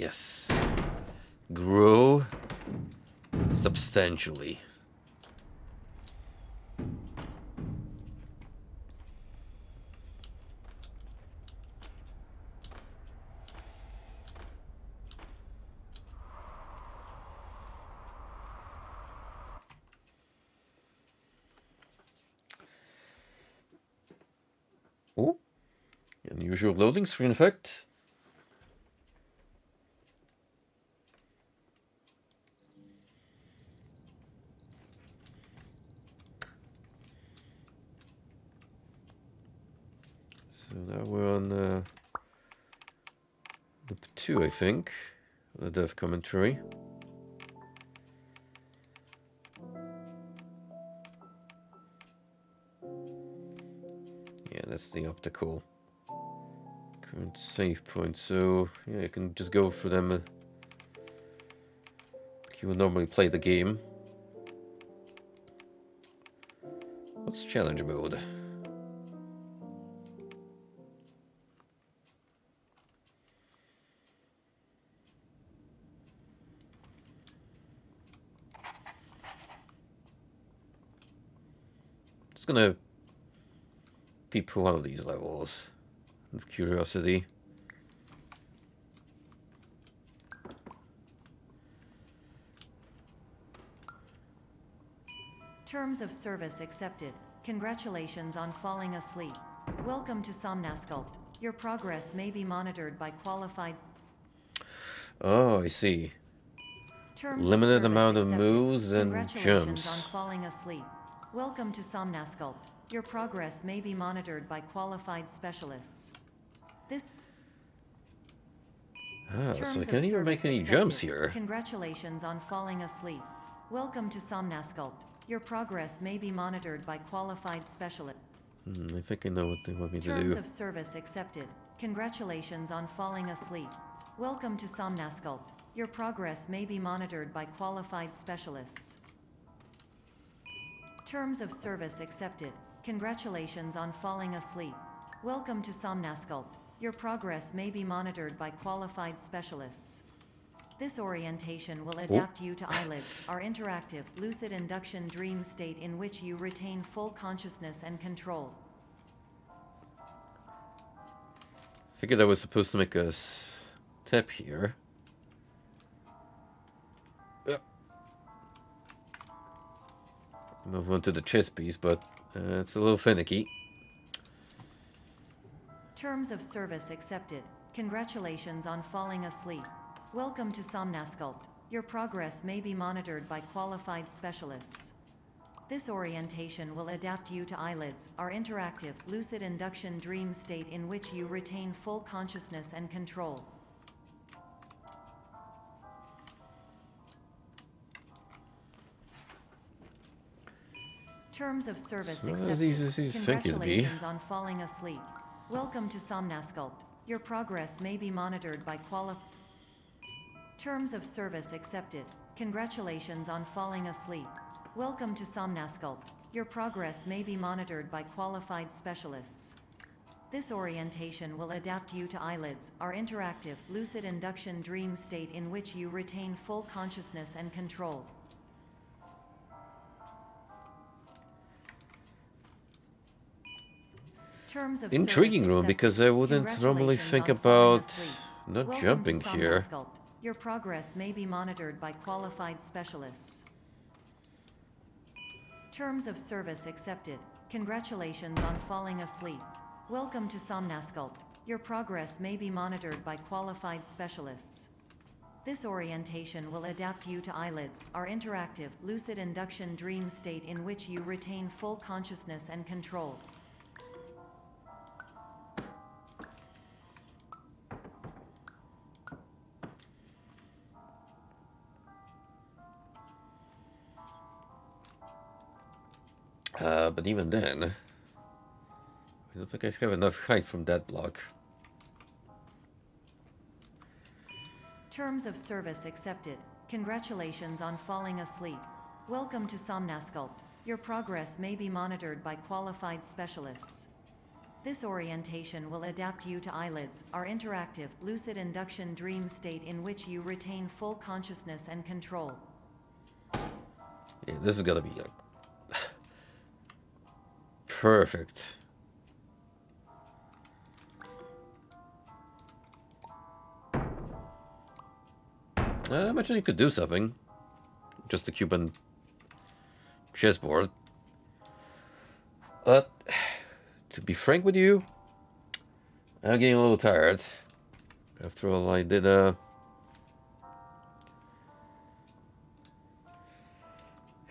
A: Yes. Grow substantially. Oh, unusual loading screen effect. So now we're on loop 2, I think, the dev commentary. Yeah, that's the optical current save point. So yeah, you can just go for them like you would normally play the game. What's challenge mode? Just gonna peep one of these levels of curiosity.
D: Terms of service accepted. Congratulations on falling asleep. Welcome to Somnasculpt. Your progress may be monitored by qualified...
A: Oh, I see.
D: Terms
A: Limited
D: of service
A: amount of
D: accepted.
A: moves and
D: Congratulations
A: jumps.
D: on falling asleep. Welcome to Somnasculpt. Your progress may be monitored by qualified specialists. This
A: Ah, so I
D: Terms of
A: can't even make
D: service
A: any
D: accepted.
A: jumps here.
D: Congratulations on falling asleep. Welcome to Somnasculpt. Your progress may be monitored by qualified specialists.
A: I think I know what they want me to
D: Terms
A: do.
D: of service accepted. Congratulations on falling asleep. Welcome to Somnasculpt. Your progress may be monitored by qualified specialists. Terms of service accepted. Congratulations on falling asleep. Welcome to Somnasculpt. Your progress may be monitored by qualified specialists. This orientation will adapt you to eyelids, our interactive, lucid induction dream state in which you retain full consciousness and control.
A: Figured I was supposed to make a step here. Move on to the chess piece, but it's a little finicky.
D: Terms of service accepted. Congratulations on falling asleep. Welcome to Somnasculpt. Your progress may be monitored by qualified specialists. This orientation will adapt you to eyelids, our interactive, lucid induction dream state in which you retain full consciousness and control. Terms of service
A: It's not
D: accepted.
A: as easy as you think it'd be.
D: Congratulations on falling asleep. Welcome to Somnasculpt. Your progress may be monitored by Terms of service accepted. Congratulations on falling asleep. Welcome to Somnasculpt. Your progress may be monitored by qualified specialists. This orientation will adapt you to eyelids, our interactive, lucid induction dream state in which you retain full consciousness and control. Terms of
A: Intriguing
D: service
A: room,
D: accepted.
A: because I wouldn't normally think
D: Congratulations on falling
A: about
D: asleep.
A: not
D: Welcome
A: jumping
D: to
A: here.
D: Somnasculpt. Your progress may be monitored by qualified specialists. Terms of service accepted. Congratulations on falling asleep. Welcome to Somnasculpt. Your progress may be monitored by qualified specialists. This orientation will adapt you to eyelids, our interactive, lucid induction dream state in which you retain full consciousness and control.
A: But even then, I don't think I have enough height from that block.
D: Terms of service accepted. Congratulations on falling asleep. Welcome to Somnasculpt. Your progress may be monitored by qualified specialists. This orientation will adapt you to eyelids, our interactive, lucid induction dream state in which you retain full consciousness and control.
A: Yeah, this is gonna be like perfect. I imagine you could do something. Just a Cuban chessboard. But to be frank with you, I'm getting a little tired. After all, I did had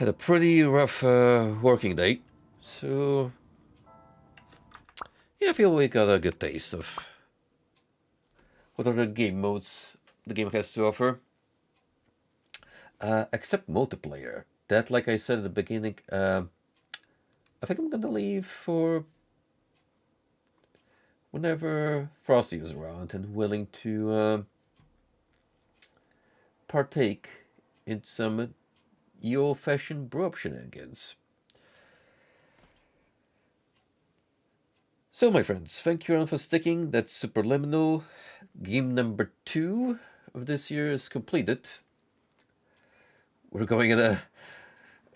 A: a pretty rough working day. So yeah, I feel we got a good taste of what other game modes the game has to offer. Except multiplayer. That, like I said at the beginning, I think I'm gonna leave for whenever Frosty is around and willing to partake in some old-fashioned brew-up shenanigans. So, my friends, thank you all for sticking. That's Superliminal. Game number 2 of this year is completed. We're going at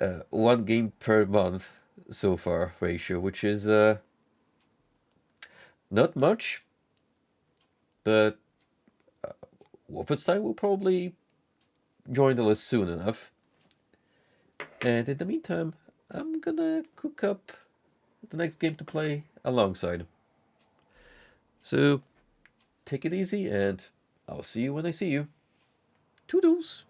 A: a 1 game per month so far ratio, which is not much, but Wolfenstein will probably join the list soon enough. And in the meantime, I'm gonna cook up the next game to play alongside. So, take it easy, and I'll see you when I see you. Toodles!